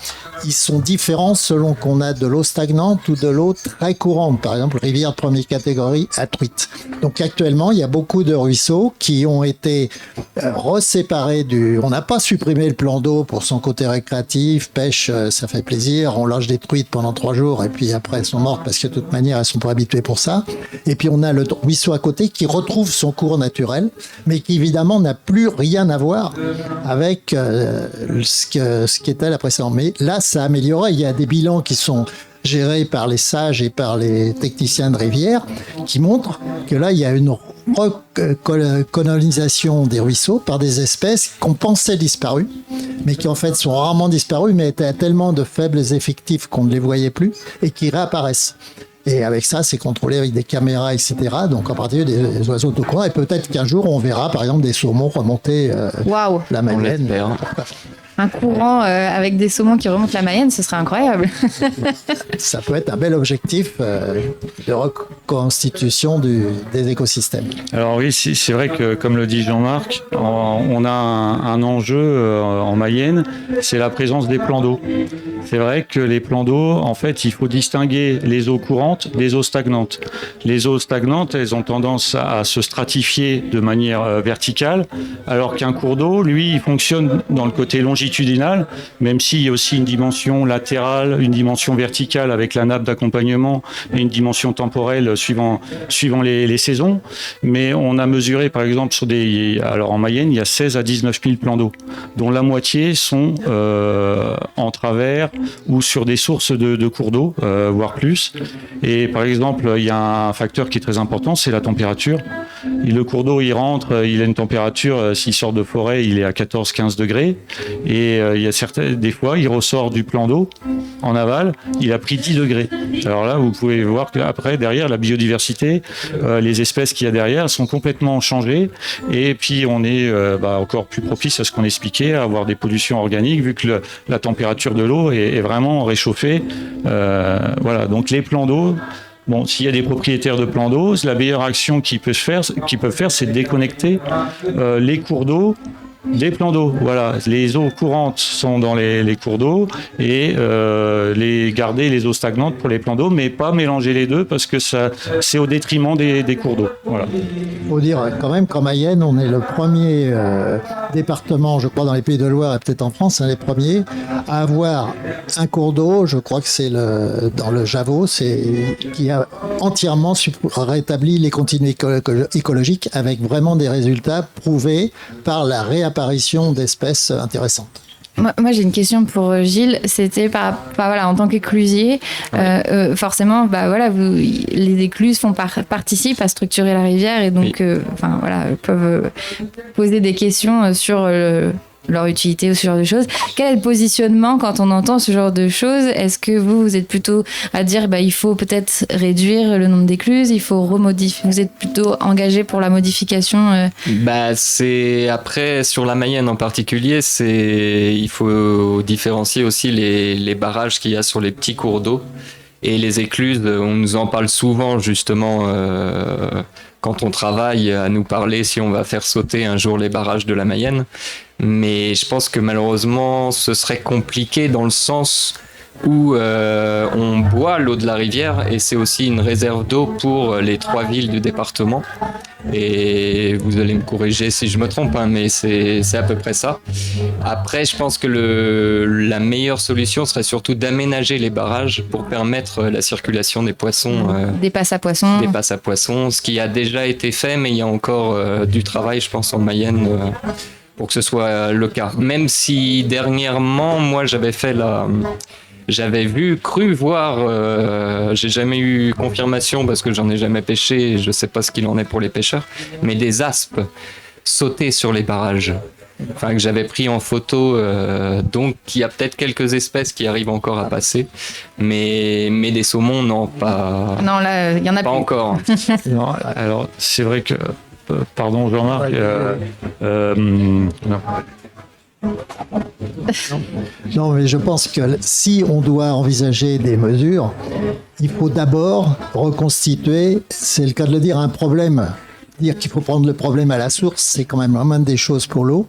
ils sont différents selon qu'on a de l'eau stagnante ou de l'eau très courante. Par exemple, rivière de première catégorie, catégorie à truite. Donc actuellement, il y a beaucoup de ruisseaux qui ont été reséparés on n'a pas supprimé le plan d'eau pour son côté récréatif, pêche, ça fait plaisir, on lâche des truites pendant 3 jours et puis après elles sont mortes parce que de toute manière elles sont pas habituées pour ça. Et puis on a le ruisseau à côté qui retrouve son cours naturel, mais qui évidemment n'a plus rien à voir avec ce qui était la précédente. Mais là, ça a amélioré. Il y a des bilans qui sont gérés par les sages et par les techniciens de rivière qui montrent que là, il y a une recolonisation des ruisseaux par des espèces qu'on pensait disparues, mais qui en fait sont rarement disparues, mais étaient à tellement de faibles effectifs qu'on ne les voyait plus et qui réapparaissent. Et avec ça, c'est contrôlé avec des caméras, etc. Donc, en particulier des oiseaux tout court. Et peut-être qu'un jour, on verra, par exemple, des saumons remonter la Mayenne. Un courant avec des saumons qui remontent la Mayenne, ce serait incroyable. Ça peut être un bel objectif de reconstitution des écosystèmes. Alors oui, c'est vrai que, comme le dit Jean-Marc, on a un enjeu en Mayenne, c'est la présence des plans d'eau. C'est vrai que les plans d'eau, en fait, il faut distinguer les eaux courantes des eaux stagnantes. Les eaux stagnantes, elles ont tendance à se stratifier de manière verticale, alors qu'un cours d'eau, lui, il fonctionne dans le côté longitudinal, même s'il y a aussi une dimension latérale, une dimension verticale avec la nappe d'accompagnement et une dimension temporelle suivant les saisons. Mais on a mesuré, par exemple, alors en Mayenne, il y a 16 à 19 000 plans d'eau, dont la moitié sont en travers ou sur des sources de cours d'eau, voire plus. Et par exemple, il y a un facteur qui est très important, c'est la température. Et le cours d'eau, il rentre, il a une température, s'il sort de forêt, il est à 14-15 degrés. Et il y a des fois, il ressort du plan d'eau en aval, il a pris 10 degrés. Alors là, vous pouvez voir qu'après, derrière, la biodiversité, les espèces qu'il y a derrière sont complètement changées. Et puis, on est encore plus propice à ce qu'on expliquait, à avoir des pollutions organiques, vu que la température de l'eau est vraiment réchauffée. Voilà, donc les plans d'eau, bon, s'il y a des propriétaires de plans d'eau, la meilleure action qu'ils peuvent faire, c'est de déconnecter les cours d'eau des plans d'eau. Voilà, les eaux courantes sont dans les cours d'eau et garder les eaux stagnantes pour les plans d'eau, mais pas mélanger les deux parce que c'est au détriment des cours d'eau. Voilà. Il faut dire quand même qu'en Mayenne, on est le premier département, je crois, dans les Pays de Loire et peut-être en France, les premiers à avoir un cours d'eau, je crois que c'est dans le Javot, qui a entièrement rétabli les continués écologiques avec vraiment des résultats prouvés par la réapparition d'espèces intéressantes. Moi, j'ai une question pour Gilles. C'était en tant qu'éclusier, forcément, les écluses participent à structurer la rivière et donc, peuvent poser des questions sur leur utilité ou ce genre de choses. Quel est le positionnement quand on entend ce genre de choses? Est-ce que vous êtes plutôt à dire il faut peut-être réduire le nombre d'écluses, il faut remodifier? Vous êtes plutôt engagé pour la modification C'est après, sur la Mayenne en particulier, il faut différencier aussi les barrages qu'il y a sur les petits cours d'eau et les écluses. On nous en parle souvent justement quand on travaille, à nous parler si on va faire sauter un jour les barrages de la Mayenne. Mais je pense que malheureusement, ce serait compliqué dans le sens où on boit l'eau de la rivière et c'est aussi une réserve d'eau pour les 3 villes du département. Et vous allez me corriger si je me trompe, mais c'est à peu près ça. Après, je pense que la meilleure solution serait surtout d'aménager les barrages pour permettre la circulation des poissons. Des passes à poissons. Des passes à poissons, ce qui a déjà été fait, mais il y a encore du travail, je pense, en Mayenne pour que ce soit le cas. Même si dernièrement, moi, j'avais cru voir, j'ai jamais eu confirmation parce que j'en ai jamais pêché et je sais pas ce qu'il en est pour les pêcheurs, mais des aspes sauter sur les barrages. Que j'avais pris en photo, donc il y a peut-être quelques espèces qui arrivent encore à passer, mais des saumons, non, pas. Non, là, il y en a pas plus. encore. Non, alors, c'est vrai que, pardon Jean-Marc, Non, mais je pense que si on doit envisager des mesures, il faut d'abord reconstituer, c'est le cas de le dire, un problème dire qu'il faut prendre le problème à la source, c'est quand même la moindre des choses pour l'eau.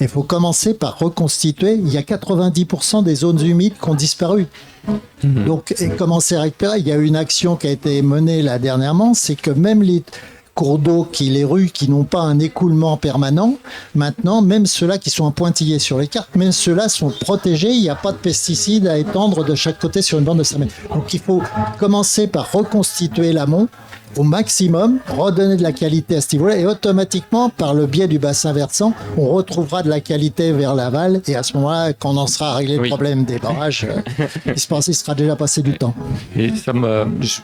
Il faut commencer par reconstituer. Il y a 90% des zones humides qui ont disparu. Donc, et commencer à récupérer. Il y a une action qui a été menée là dernièrement, c'est que même les cours d'eau, les rues qui n'ont pas un écoulement permanent, maintenant, même ceux-là qui sont en pointillés sur les cartes, même ceux-là sont protégés. Il n'y a pas de pesticides à étendre de chaque côté sur une bande de 5 mètres. Donc, il faut commencer par reconstituer l'amont au maximum, redonner de la qualité à ce niveau-là, et automatiquement, par le biais du bassin versant, on retrouvera de la qualité vers l'aval, et à ce moment-là, quand on en sera à régler le problème des barrages, il sera déjà passé du temps. Et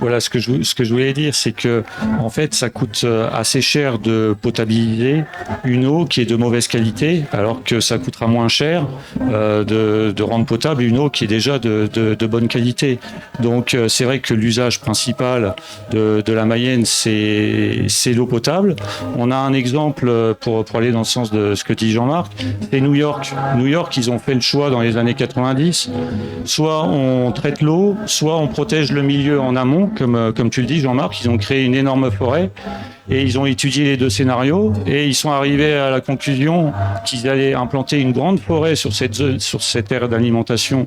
voilà, ce que je voulais dire, c'est que en fait, ça coûte assez cher de potabiliser une eau qui est de mauvaise qualité, alors que ça coûtera moins cher de rendre potable une eau qui est déjà de bonne qualité. Donc, c'est vrai que l'usage principal de la Mayenne, c'est l'eau potable. On a un exemple pour aller dans le sens de ce que dit Jean-Marc, c'est New York. New York, ils ont fait le choix dans les années 90, soit on traite l'eau, soit on protège le milieu en amont, comme tu le dis Jean-Marc. Ils ont créé une énorme forêt et ils ont étudié les deux scénarios et ils sont arrivés à la conclusion qu'ils allaient implanter une grande forêt sur cette aire d'alimentation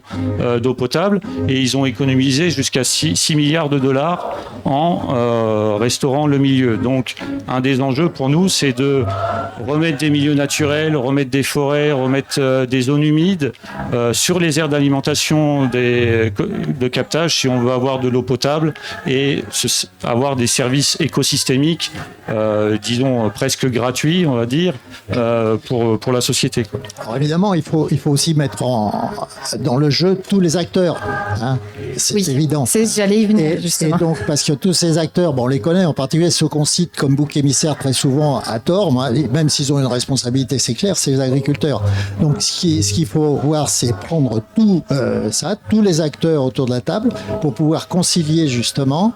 d'eau potable, et ils ont économisé jusqu'à 6 milliards de dollars en restaurant le milieu. Donc, un des enjeux pour nous, c'est de remettre des milieux naturels, remettre des forêts, remettre des zones humides sur les aires d'alimentation de captage si on veut avoir de l'eau potable et avoir des services écosystémiques, disons presque gratuits, on va dire, pour la société, quoi. Alors évidemment, il faut aussi mettre dans le jeu tous les acteurs, hein. C'est évident. J'allais y venir, justement. Et donc, parce que tous ces acteurs, on les connaît, en particulier ceux qu'on cite comme bouc émissaire très souvent à tort, même s'ils ont une responsabilité, c'est clair, c'est les agriculteurs. Donc, ce qu'il faut voir, c'est prendre tous les acteurs autour de la table pour pouvoir concilier justement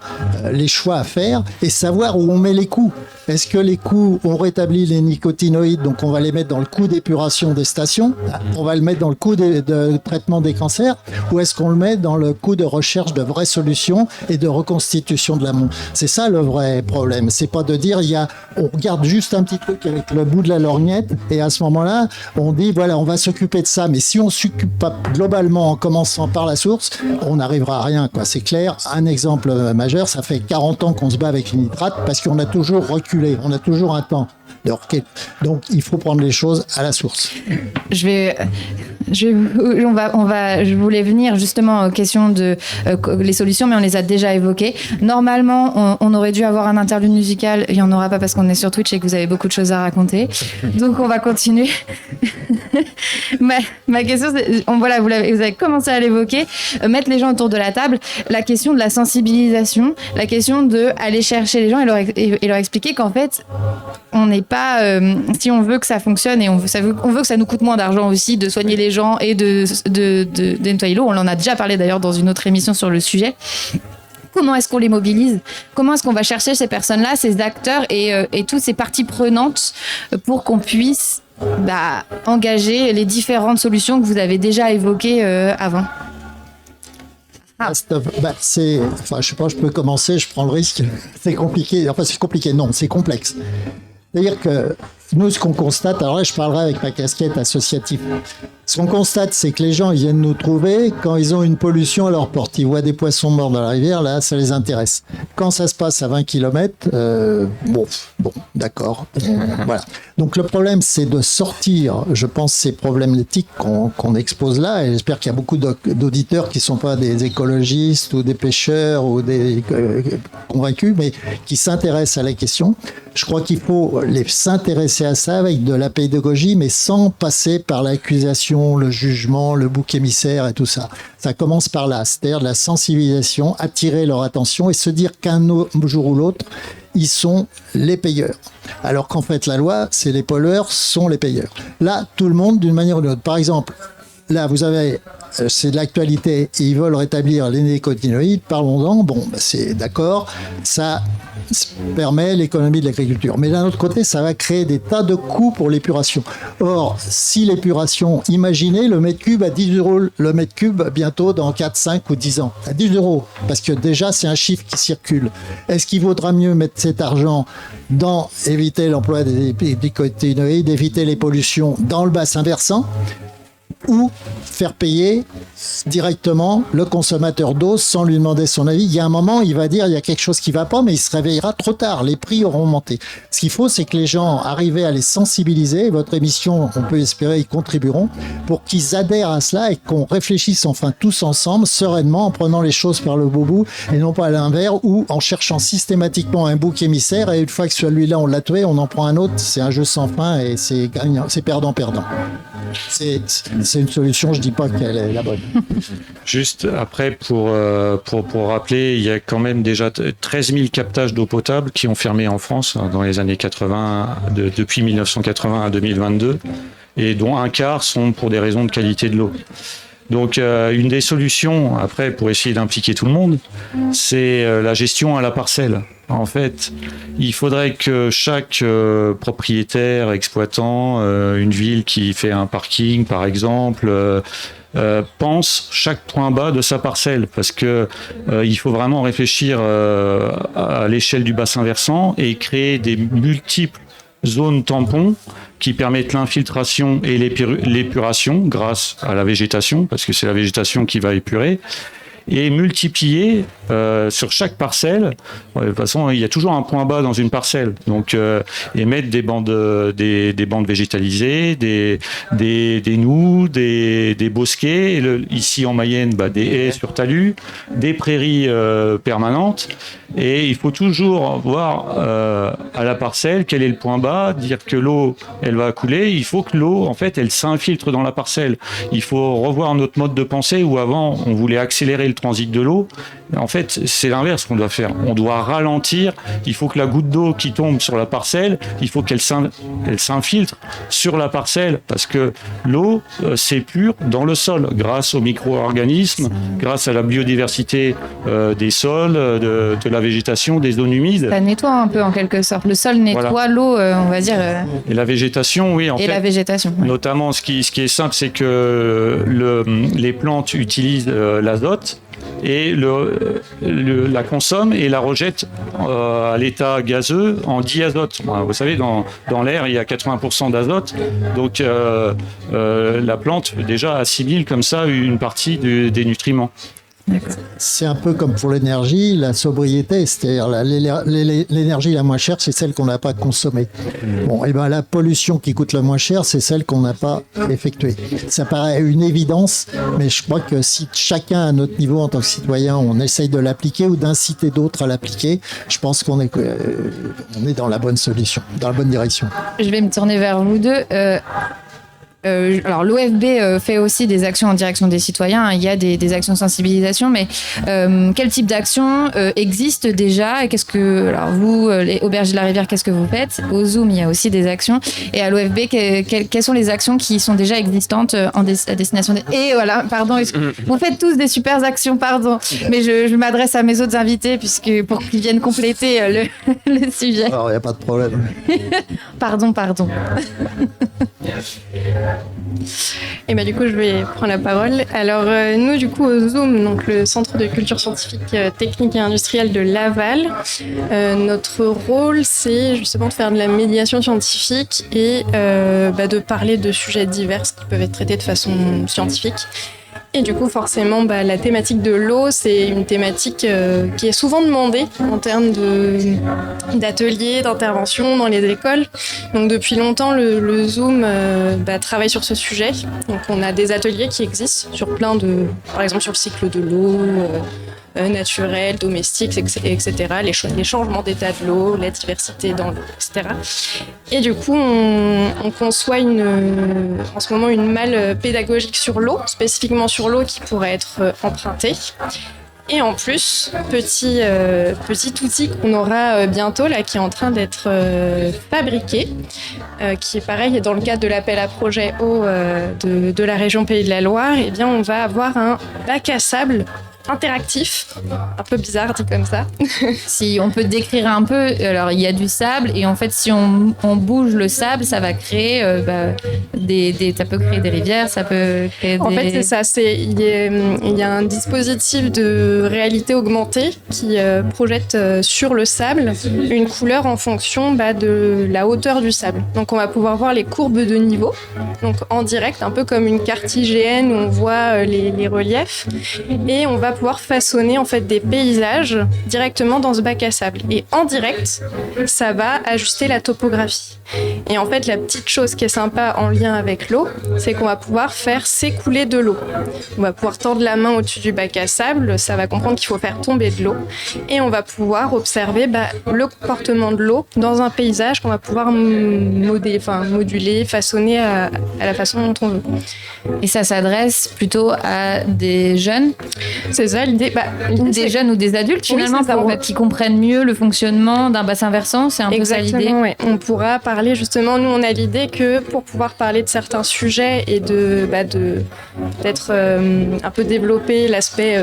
les choix à faire et savoir où on met les coûts. Est-ce que les coûts, on rétablit les nicotinoïdes, donc on va les mettre dans le coût d'épuration des stations, on va le mettre dans le coût de traitement des cancers, ou est-ce qu'on le met dans le coût de recherche de vraies solutions et de reconstitution de l'amont? C'est ça le vrai problème. C'est pas de dire, on regarde juste un petit truc avec le bout de la lorgnette et à ce moment-là, on dit, voilà, on va s'occuper de ça. Mais si on ne s'occupe pas globalement en commençant par la source, on n'arrivera à rien, quoi. C'est clair. Un exemple majeur, ça fait 40 ans qu'on se bat avec les nitrates parce qu'on a toujours reculé. On a toujours un temps de requête. Donc, il faut prendre les choses à la source. Je voulais venir justement aux questions de les solutions, mais on les a déjà évoquées. Normalement, on aurait dû avoir un interlude musical. Il n'y en aura pas parce qu'on est sur Twitch et que vous avez beaucoup de choses à raconter. Donc, on va continuer. ma question, c'est, vous avez commencé à l'évoquer, mettre les gens autour de la table, la question de la sensibilisation, la question d'aller chercher les gens et leur expliquer qu'en fait, on n'est pas, si on veut que ça fonctionne et on veut que ça nous coûte moins d'argent aussi de soigner les gens et de nettoyer l'eau. On en a déjà parlé d'ailleurs dans une autre émission sur le sujet. Comment est-ce qu'on les mobilise? Comment est-ce qu'on va chercher ces personnes-là, ces acteurs et toutes ces parties prenantes pour qu'on puisse engager les différentes solutions que vous avez déjà évoquées avant? Je sais pas, je peux commencer, je prends le risque. C'est compliqué. Enfin, c'est compliqué, non, c'est complexe. C'est-à-dire que nous, ce qu'on constate, alors là, je parlerai avec ma casquette associative. Ce qu'on constate, c'est que les gens, ils viennent nous trouver quand ils ont une pollution à leur porte. Ils voient des poissons morts dans la rivière, là, ça les intéresse. Quand ça se passe à 20 km, bon, d'accord. Voilà. Donc, le problème, c'est de sortir, je pense, ces problématiques qu'on expose là, et j'espère qu'il y a beaucoup d'auditeurs qui ne sont pas des écologistes ou des pêcheurs ou des convaincus, mais qui s'intéressent à la question. Je crois qu'il faut s'intéresser à ça avec de la pédagogie, mais sans passer par l'accusation, le jugement, le bouc émissaire et tout ça. Ça commence par là, c'est-à-dire de la sensibilisation, attirer leur attention et se dire qu'un jour ou l'autre, ils sont les payeurs. Alors qu'en fait, la loi, c'est les pollueurs sont les payeurs. Là, tout le monde, d'une manière ou d'une autre. Par exemple, là, vous avez c'est de l'actualité et ils veulent rétablir les néonicotinoïdes, parlons-en. Bon, c'est d'accord, ça permet l'économie de l'agriculture. Mais d'un autre côté, ça va créer des tas de coûts pour l'épuration. Or, si l'épuration, imaginez le mètre cube à 10 euros le mètre cube bientôt dans 4, 5 ou 10 ans. À 10 euros, parce que déjà, c'est un chiffre qui circule. Est-ce qu'il vaudra mieux mettre cet argent dans éviter l'emploi des néonicotinoïdes, éviter les pollutions dans le bassin versant, ou faire payer directement le consommateur d'eau sans lui demander son avis? Il y a un moment, il va dire il y a quelque chose qui ne va pas, mais il se réveillera trop tard. Les prix auront monté. Ce qu'il faut, c'est que les gens arrivent à les sensibiliser. Votre émission, on peut espérer, y contribueront pour qu'ils adhèrent à cela et qu'on réfléchisse enfin tous ensemble, sereinement, en prenant les choses par le beau bout et non pas à l'inverse ou en cherchant systématiquement un bouc émissaire et une fois que celui-là, on l'a tué, on en prend un autre. C'est un jeu sans fin et c'est gagnant, c'est perdant-perdant. C'est une solution, je dis pas qu'elle est la bonne. Juste après, pour rappeler, il y a quand même déjà 13 000 captages d'eau potable qui ont fermé en France dans les années 80, depuis 1980 à 2022, et dont un quart sont pour des raisons de qualité de l'eau. Donc une des solutions, après, pour essayer d'impliquer tout le monde, c'est la gestion à la parcelle. En fait, il faudrait que chaque propriétaire, exploitant, une ville qui fait un parking, par exemple, pense chaque point bas de sa parcelle, parce que il faut vraiment réfléchir à l'échelle du bassin versant et créer des multiples zones tampons qui permettent l'infiltration et l'épuration grâce à la végétation, parce que c'est la végétation qui va épurer, et multiplier sur chaque parcelle. De toute façon, il y a toujours un point bas dans une parcelle. Donc, et mettre des bandes végétalisées, des noues, des bosquets. Et ici en Mayenne, des haies sur talus, des prairies permanentes. Et il faut toujours voir à la parcelle quel est le point bas, dire que l'eau, elle va couler. Il faut que l'eau, en fait, elle s'infiltre dans la parcelle. Il faut revoir notre mode de pensée où avant, on voulait accélérer le transit de l'eau. En fait, c'est l'inverse qu'on doit faire. On doit ralentir. Il faut que la goutte d'eau qui tombe sur la parcelle, il faut qu'elle s'infiltre sur la parcelle, parce que l'eau, c'est pur dans le sol, grâce aux micro-organismes, grâce à la biodiversité des sols, de la végétation, des zones humides. Ça nettoie un peu en quelque sorte. Le sol nettoie, voilà. L'eau, on va dire. Et la végétation, oui. La végétation. Ouais. Notamment, ce qui est simple, c'est que les plantes utilisent l'azote et la consomme et la rejette à l'état gazeux en diazote. Vous savez, dans l'air, il y a 80% d'azote. Donc, la plante, déjà, assimile comme ça une partie des nutriments. C'est un peu comme pour l'énergie, la sobriété, c'est-à-dire l'énergie la moins chère, c'est celle qu'on n'a pas consommée. Bon, et ben la pollution qui coûte la moins chère, c'est celle qu'on n'a pas effectuée. Ça paraît une évidence, mais je crois que si chacun à notre niveau en tant que citoyen, on essaye de l'appliquer ou d'inciter d'autres à l'appliquer, je pense qu'on est dans la bonne solution, dans la bonne direction. Je vais me tourner vers vous deux. Alors l'OFB fait aussi des actions en direction des citoyens, il y a des actions de sensibilisation, mais quel type d'actions existe déjà et qu'est-ce que, alors vous, les Auberges de la Rivière, qu'est-ce que vous faites? Au Zoom, il y a aussi des actions, et à l'OFB, quelles sont les actions qui sont déjà existantes à destination des... Et voilà, pardon, vous faites tous des super actions, pardon, mais je m'adresse à mes autres invités pour qu'ils viennent compléter le sujet. Alors, il n'y a pas de problème. Pardon. Et du coup, je vais prendre la parole. Alors, nous, du coup, au Zoom, donc le Centre de culture scientifique, technique et industrielle de Laval, notre rôle, c'est justement de faire de la médiation scientifique et de parler de sujets divers qui peuvent être traités de façon scientifique. Et du coup, forcément, la thématique de l'eau, c'est une thématique qui est souvent demandée en termes d'ateliers, d'interventions dans les écoles. Donc, depuis longtemps, le Zoom travaille sur ce sujet. Donc, on a des ateliers qui existent sur par exemple, sur le cycle de l'eau, naturel, domestique, etc., les changements d'état de l'eau, la diversité dans l'eau, etc. Et du coup, on conçoit en ce moment une malle pédagogique sur l'eau, spécifiquement sur l'eau qui pourrait être empruntée. Et en plus, petit outil qu'on aura bientôt, là, qui est en train d'être fabriqué, qui est pareil dans le cadre de l'appel à projet eau de la région Pays de la Loire, eh bien, on va avoir un bac à sable interactif, un peu bizarre dit comme ça. Si on peut décrire un peu, alors il y a du sable et en fait si on bouge le sable, ça va créer ça peut créer des rivières, ça peut créer des... En fait c'est ça, il y a un dispositif de réalité augmentée qui projette sur le sable une couleur en fonction de la hauteur du sable. Donc on va pouvoir voir les courbes de niveau, donc en direct, un peu comme une carte IGN où on voit les reliefs, et on va pouvoir façonner en fait des paysages directement dans ce bac à sable. Et en direct, ça va ajuster la topographie. Et en fait, la petite chose qui est sympa en lien avec l'eau, c'est qu'on va pouvoir faire s'écouler de l'eau. On va pouvoir tendre la main au-dessus du bac à sable, ça va comprendre qu'il faut faire tomber de l'eau. Et on va pouvoir observer le comportement de l'eau dans un paysage qu'on va pouvoir moduler, façonner à la façon dont on veut. Et ça s'adresse plutôt à des jeunes? C'est ça l'idée. Des jeunes ou des adultes finalement, oui, pour qu'ils comprennent mieux le fonctionnement d'un bassin versant, c'est un peu ça l'idée. Exactement, ouais. On pourra parler justement, nous on a l'idée que pour pouvoir parler de certains sujets et d'être un peu développer l'aspect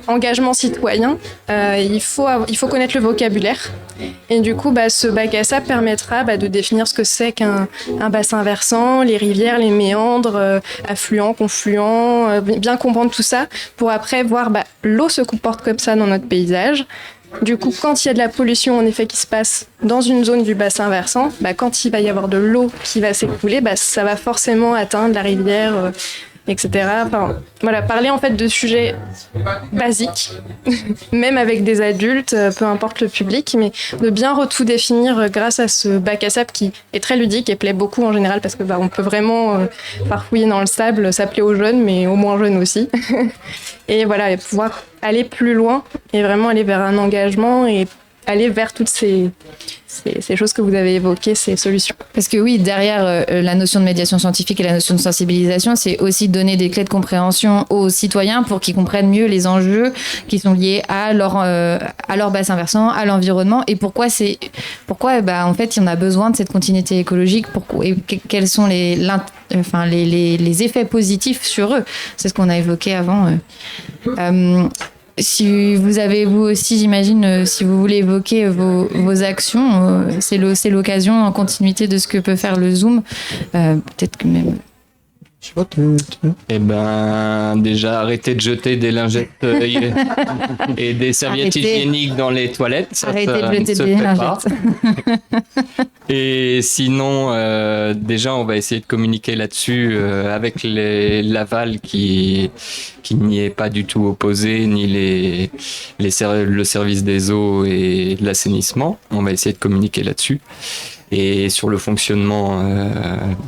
engagement citoyen, il faut connaître le vocabulaire. Et du coup, ce bac à sable permettra de définir ce que c'est qu'un bassin versant, les rivières, les méandres, affluents, confluents, bien comprendre tout ça pour après voir l'eau se comporte comme ça dans notre paysage. Du coup, quand il y a de la pollution en effet qui se passe dans une zone du bassin versant, quand il va y avoir de l'eau qui va s'écouler, ça va forcément atteindre la rivière, etc. Enfin, voilà, parler en fait de sujets basiques, même avec des adultes, peu importe le public, mais de bien tout définir grâce à ce bac à sable qui est très ludique et plaît beaucoup en général parce que on peut vraiment farfouiller dans le sable, ça plaît aux jeunes, mais aux moins jeunes aussi. Et voilà, et pouvoir aller plus loin et vraiment aller vers un engagement et aller vers toutes ces choses que vous avez évoquées, ces solutions. Parce que oui, derrière la notion de médiation scientifique et la notion de sensibilisation, c'est aussi donner des clés de compréhension aux citoyens pour qu'ils comprennent mieux les enjeux qui sont liés à leur bassin versant, à l'environnement et pourquoi en fait, il y en a besoin de cette continuité écologique et quels sont les effets positifs sur eux. C'est ce qu'on a évoqué avant. Si vous avez, vous aussi, j'imagine, si vous voulez évoquer vos actions, c'est l'occasion en continuité de ce que peut faire le Zoom. Peut-être que même... Je sais pas, déjà, arrêtez de jeter des lingettes et des serviettes hygiéniques dans les toilettes. Arrêtez de jeter des lingettes. Et sinon, déjà, on va essayer de communiquer là-dessus avec l'aval qui n'y est pas du tout opposé, ni le service des eaux et de l'assainissement. On va essayer de communiquer là-dessus. Et sur le fonctionnement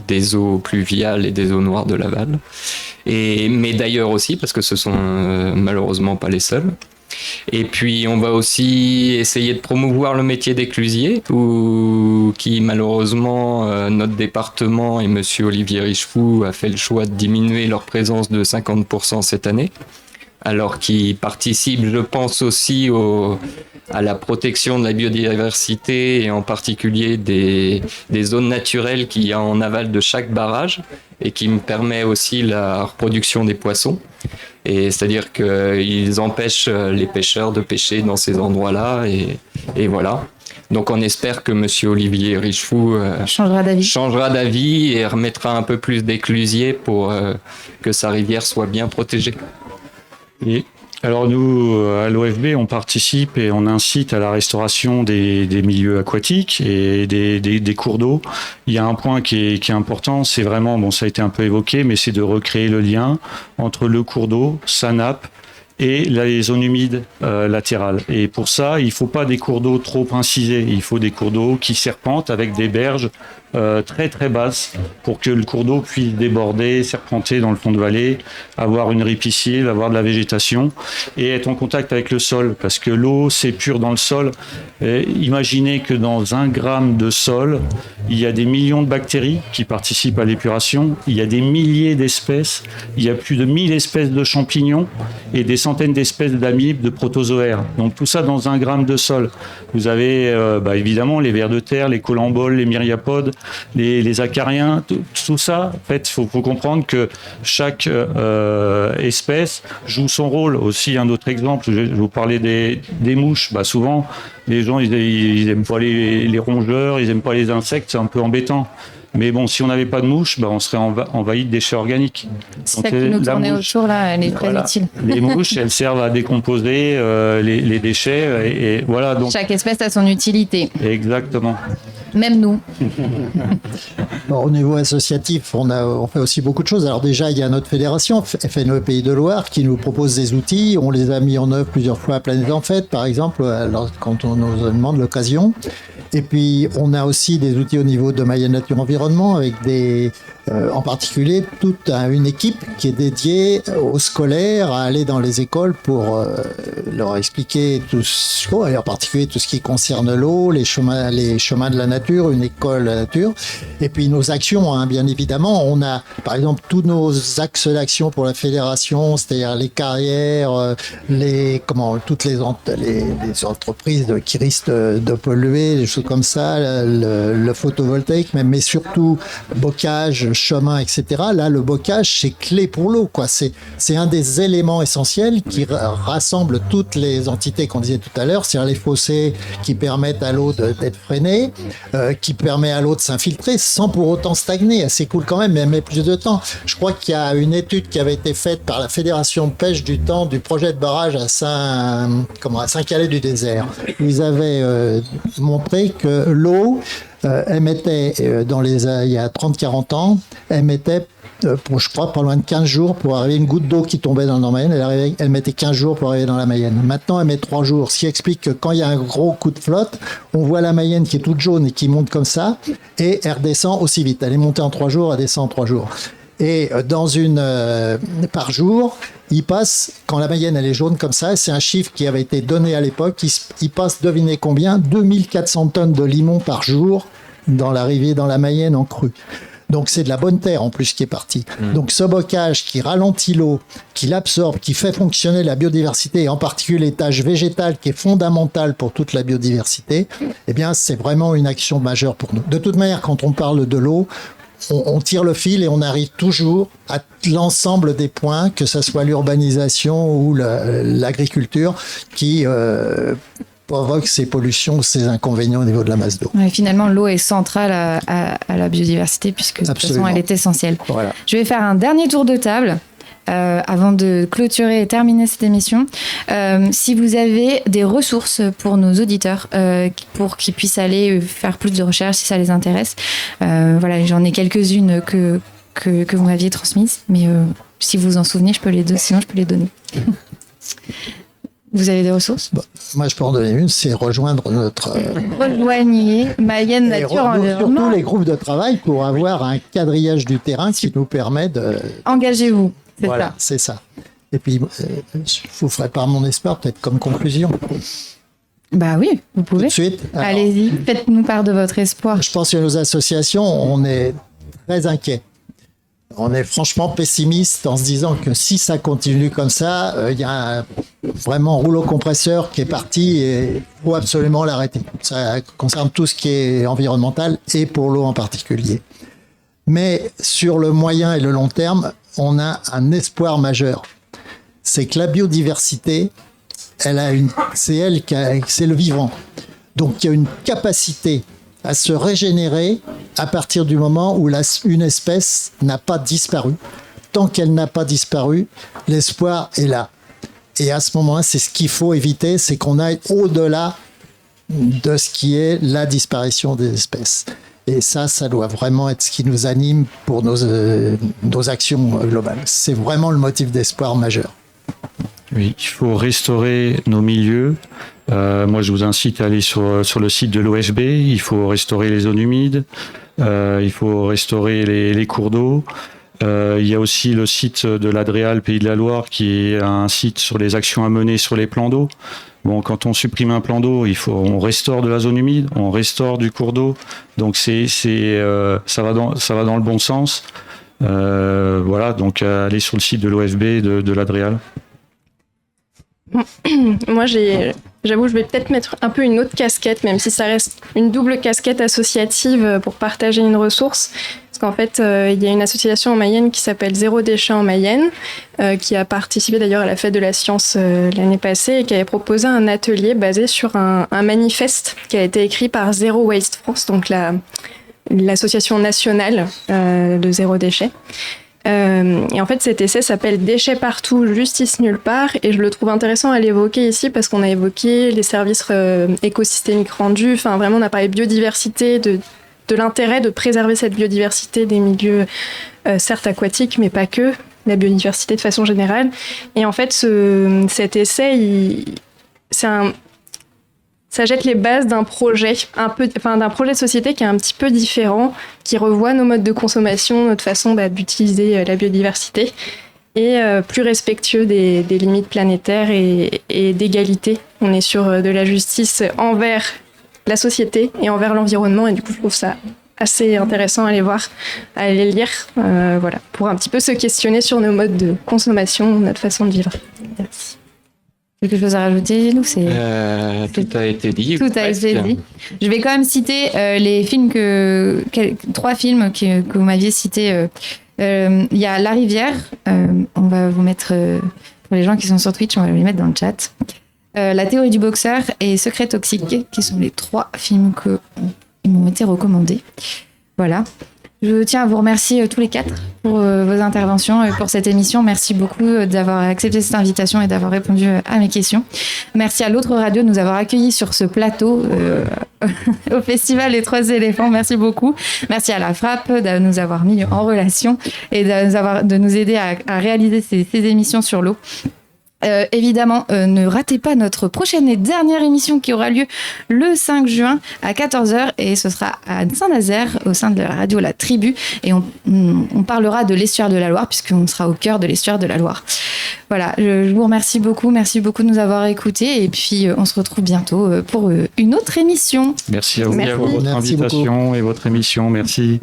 des eaux pluviales et des eaux noires de l'aval. Mais d'ailleurs aussi, parce que ce sont malheureusement pas les seuls. Et puis on va aussi essayer de promouvoir le métier d'éclusier, qui malheureusement notre département et monsieur Olivier Richefou a fait le choix de diminuer leur présence de 50% cette année. Alors qu'ils participent, je pense, aussi à la protection de la biodiversité et en particulier des zones naturelles qu'il y a en aval de chaque barrage et qui me permet aussi la reproduction des poissons. Et c'est-à-dire qu'ils empêchent les pêcheurs de pêcher dans ces endroits-là et voilà. Donc on espère que monsieur Olivier Richefou changera d'avis et remettra un peu plus d'éclusiers pour que sa rivière soit bien protégée. Et alors nous, à l'OFB, on participe et on incite à la restauration des milieux aquatiques et des cours d'eau. Il y a un point qui est important, c'est vraiment, ça a été un peu évoqué, mais c'est de recréer le lien entre le cours d'eau, sa nappe, et les zones humides latérales. Et pour ça, il ne faut pas des cours d'eau trop incisés, il faut des cours d'eau qui serpentent avec des berges très très basses pour que le cours d'eau puisse déborder, serpenter dans le fond de vallée, avoir une ripiscille, avoir de la végétation et être en contact avec le sol parce que l'eau c'est pur dans le sol. Et imaginez que dans 1 gramme de sol, il y a des millions de bactéries qui participent à l'épuration, il y a des milliers d'espèces, il y a plus de 1000 espèces de champignons et des centaines d'espèces d'amibes, de protozoaires. Donc tout ça dans 1 gramme de sol. Vous avez évidemment les vers de terre, les colamboles, les myriapodes, les acariens, tout ça. En fait, faut comprendre que chaque espèce joue son rôle. Aussi, un autre exemple, je vais vous parler des mouches. Souvent, les gens, ils aiment pas les rongeurs, ils aiment pas les insectes, c'est un peu embêtant. Mais bon, si on n'avait pas de mouches, on serait envahi de déchets organiques. C'est ça qui nous tournait autour, là, elle est très utile. Les mouches, elles servent à décomposer les déchets. Et voilà, donc... Chaque espèce a son utilité. Exactement. Même nous. Au niveau associatif, on fait aussi beaucoup de choses. Alors déjà, il y a notre fédération, FNE Pays de Loire, qui nous propose des outils. On les a mis en œuvre plusieurs fois à Planète en Fête, par exemple, quand on nous demande l'occasion. Et puis, on a aussi des outils au niveau de Mayenne Nature Environnement, avec en particulier toute une équipe qui est dédiée aux scolaires à aller dans les écoles pour leur expliquer et en particulier tout ce qui concerne l'eau, les chemins de la nature, une école de la nature. Et puis nos actions, bien évidemment, on a par exemple tous nos axes d'action pour la fédération, c'est-à-dire les carrières, toutes les entreprises qui risquent de polluer, des choses comme ça, le photovoltaïque, mais surtout bocage, chemin, etc. Là, le bocage, c'est clé pour l'eau, quoi. C'est un des éléments essentiels qui rassemble toutes les entités qu'on disait tout à l'heure, c'est-à-dire les fossés qui permettent à l'eau d'être freinée, qui permet à l'eau de s'infiltrer sans pour autant stagner. Elle s'écoule quand même, mais elle met plus de temps. Je crois qu'il y a une étude qui avait été faite par la Fédération de pêche du projet de barrage à Saint-Calais-du-Désert. Ils avaient montré que l'eau émettait, il y a 30-40 ans, émettait je crois pas loin de 15 jours pour arriver, une goutte d'eau qui tombait dans la Mayenne, elle mettait 15 jours pour arriver dans la Mayenne. Maintenant, elle met 3 jours, ce qui explique que quand il y a un gros coup de flotte, on voit la Mayenne qui est toute jaune et qui monte comme ça, et elle redescend aussi vite. Elle est montée en 3 jours, elle descend en 3 jours. Et par jour, il passe, quand la Mayenne elle est jaune comme ça, c'est un chiffre qui avait été donné à l'époque, il passe, devinez combien, 2400 tonnes de limon par jour dans la rivière, dans la Mayenne en crue. Donc c'est de la bonne terre en plus qui est partie. Donc ce bocage qui ralentit l'eau, qui l'absorbe, qui fait fonctionner la biodiversité, et en particulier les tâches végétales qui est fondamentale pour toute la biodiversité, eh bien c'est vraiment une action majeure pour nous. De toute manière, quand on parle de l'eau, on tire le fil et on arrive toujours à l'ensemble des points, que ce soit l'urbanisation ou l'agriculture, qui provoque ces pollutions, ces inconvénients au niveau de la masse d'eau. Ouais, finalement, l'eau est centrale à la biodiversité, puisque de toute façon, elle est essentielle. Voilà. Je vais faire un dernier tour de table. Avant de clôturer et terminer cette émission, si vous avez des ressources pour nos auditeurs, pour qu'ils puissent aller faire plus de recherches si ça les intéresse. Voilà, j'en ai quelques-unes que vous m'aviez transmises, mais si vous vous en souvenez, sinon je peux les donner. Vous avez des ressources ? Moi, je peux en donner une, c'est rejoindre notre... Rejoignez Mayenne Nature Environnement. Surtout les groupes de travail pour avoir un quadrillage du terrain qui nous permet de... Engagez-vous. Voilà, c'est ça. Et puis, je vous ferai part mon espoir, peut-être comme conclusion. Bah oui, vous pouvez. Tout de suite. Alors, allez-y, faites-nous part de votre espoir. Je pense que nos associations, on est très inquiets. On est franchement pessimiste en se disant que si ça continue comme ça, il y a vraiment un rouleau compresseur qui est parti et il faut absolument l'arrêter. Ça concerne tout ce qui est environnemental et pour l'eau en particulier. Mais sur le moyen et le long terme, on a un espoir majeur. C'est que la biodiversité, c'est le vivant. Donc il y a une capacité à se régénérer à partir du moment où une espèce n'a pas disparu. Tant qu'elle n'a pas disparu, l'espoir est là. Et à ce moment-là, c'est ce qu'il faut éviter, c'est qu'on aille au-delà de ce qui est la disparition des espèces. Et ça doit vraiment être ce qui nous anime pour nos actions globales. C'est vraiment le motif d'espoir majeur. Oui, il faut restaurer nos milieux. Moi, je vous incite à aller sur le site de l'OFB. Il faut restaurer les zones humides. Il faut restaurer les cours d'eau. Il y a aussi le site de l'Adréal Pays de la Loire, qui est un site sur les actions à mener sur les plans d'eau. Bon, quand on supprime un plan d'eau, on restaure de la zone humide, on restaure du cours d'eau. Donc ça va dans le bon sens. Voilà, donc allez sur le site de l'OFB de l'Adréal. Moi, j'avoue, je vais peut-être mettre un peu une autre casquette, même si ça reste une double casquette associative pour partager une ressource. Parce qu'en fait, il y a une association en Mayenne qui s'appelle Zéro Déchet en Mayenne, qui a participé d'ailleurs à la Fête de la Science l'année passée et qui avait proposé un atelier basé sur un manifeste qui a été écrit par Zero Waste France, donc l'association nationale de Zéro Déchet. Et en fait, cet essai s'appelle Déchets partout, justice nulle part, et je le trouve intéressant à l'évoquer ici parce qu'on a évoqué les services écosystémiques rendus. Enfin, vraiment, on a parlé biodiversité, de l'intérêt de préserver cette biodiversité des milieux, certes aquatiques, mais pas que, la biodiversité de façon générale. Et en fait, cet essai, ça jette les bases d'un projet de société qui est un petit peu différent, qui revoit nos modes de consommation, notre façon d'utiliser la biodiversité, et plus respectueux des limites planétaires et d'égalité. On est sur de la justice envers la société et envers l'environnement, et du coup je trouve ça assez intéressant à aller voir, à aller lire, pour un petit peu se questionner sur nos modes de consommation, notre façon de vivre. Merci. Quelque chose à rajouter, Gilou? Tout a été dit. Tout a été dit. Je vais quand même citer les films trois films que vous m'aviez cités. Il y a La Rivière. On va vous mettre, pour les gens qui sont sur Twitch, on va les mettre dans le chat. La Théorie du boxeur et Secret toxique, qui sont les trois films qui m'ont été recommandés. Voilà. Je tiens à vous remercier tous les quatre pour vos interventions et pour cette émission. Merci beaucoup d'avoir accepté cette invitation et d'avoir répondu à mes questions. Merci à l'autre radio de nous avoir accueillis sur ce plateau au Festival Les Trois Éléphants. Merci beaucoup. Merci à la Frappe de nous avoir mis en relation et de nous aider à réaliser ces émissions sur l'eau. Évidemment, ne ratez pas notre prochaine et dernière émission qui aura lieu le 5 juin à 14h et ce sera à Saint-Nazaire au sein de la radio La Tribu et on parlera de l'estuaire de la Loire puisqu'on sera au cœur de l'estuaire de la Loire. Voilà, je vous remercie beaucoup de nous avoir écoutés et puis on se retrouve bientôt pour une autre émission. Merci à vous pour votre invitation et votre émission, merci.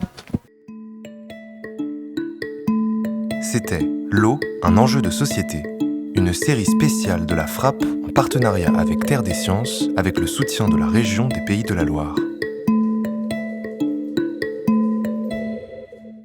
C'était L'eau, un enjeu de société. Une série spéciale de la Frappe en partenariat avec Terre des Sciences avec le soutien de la région des Pays de la Loire.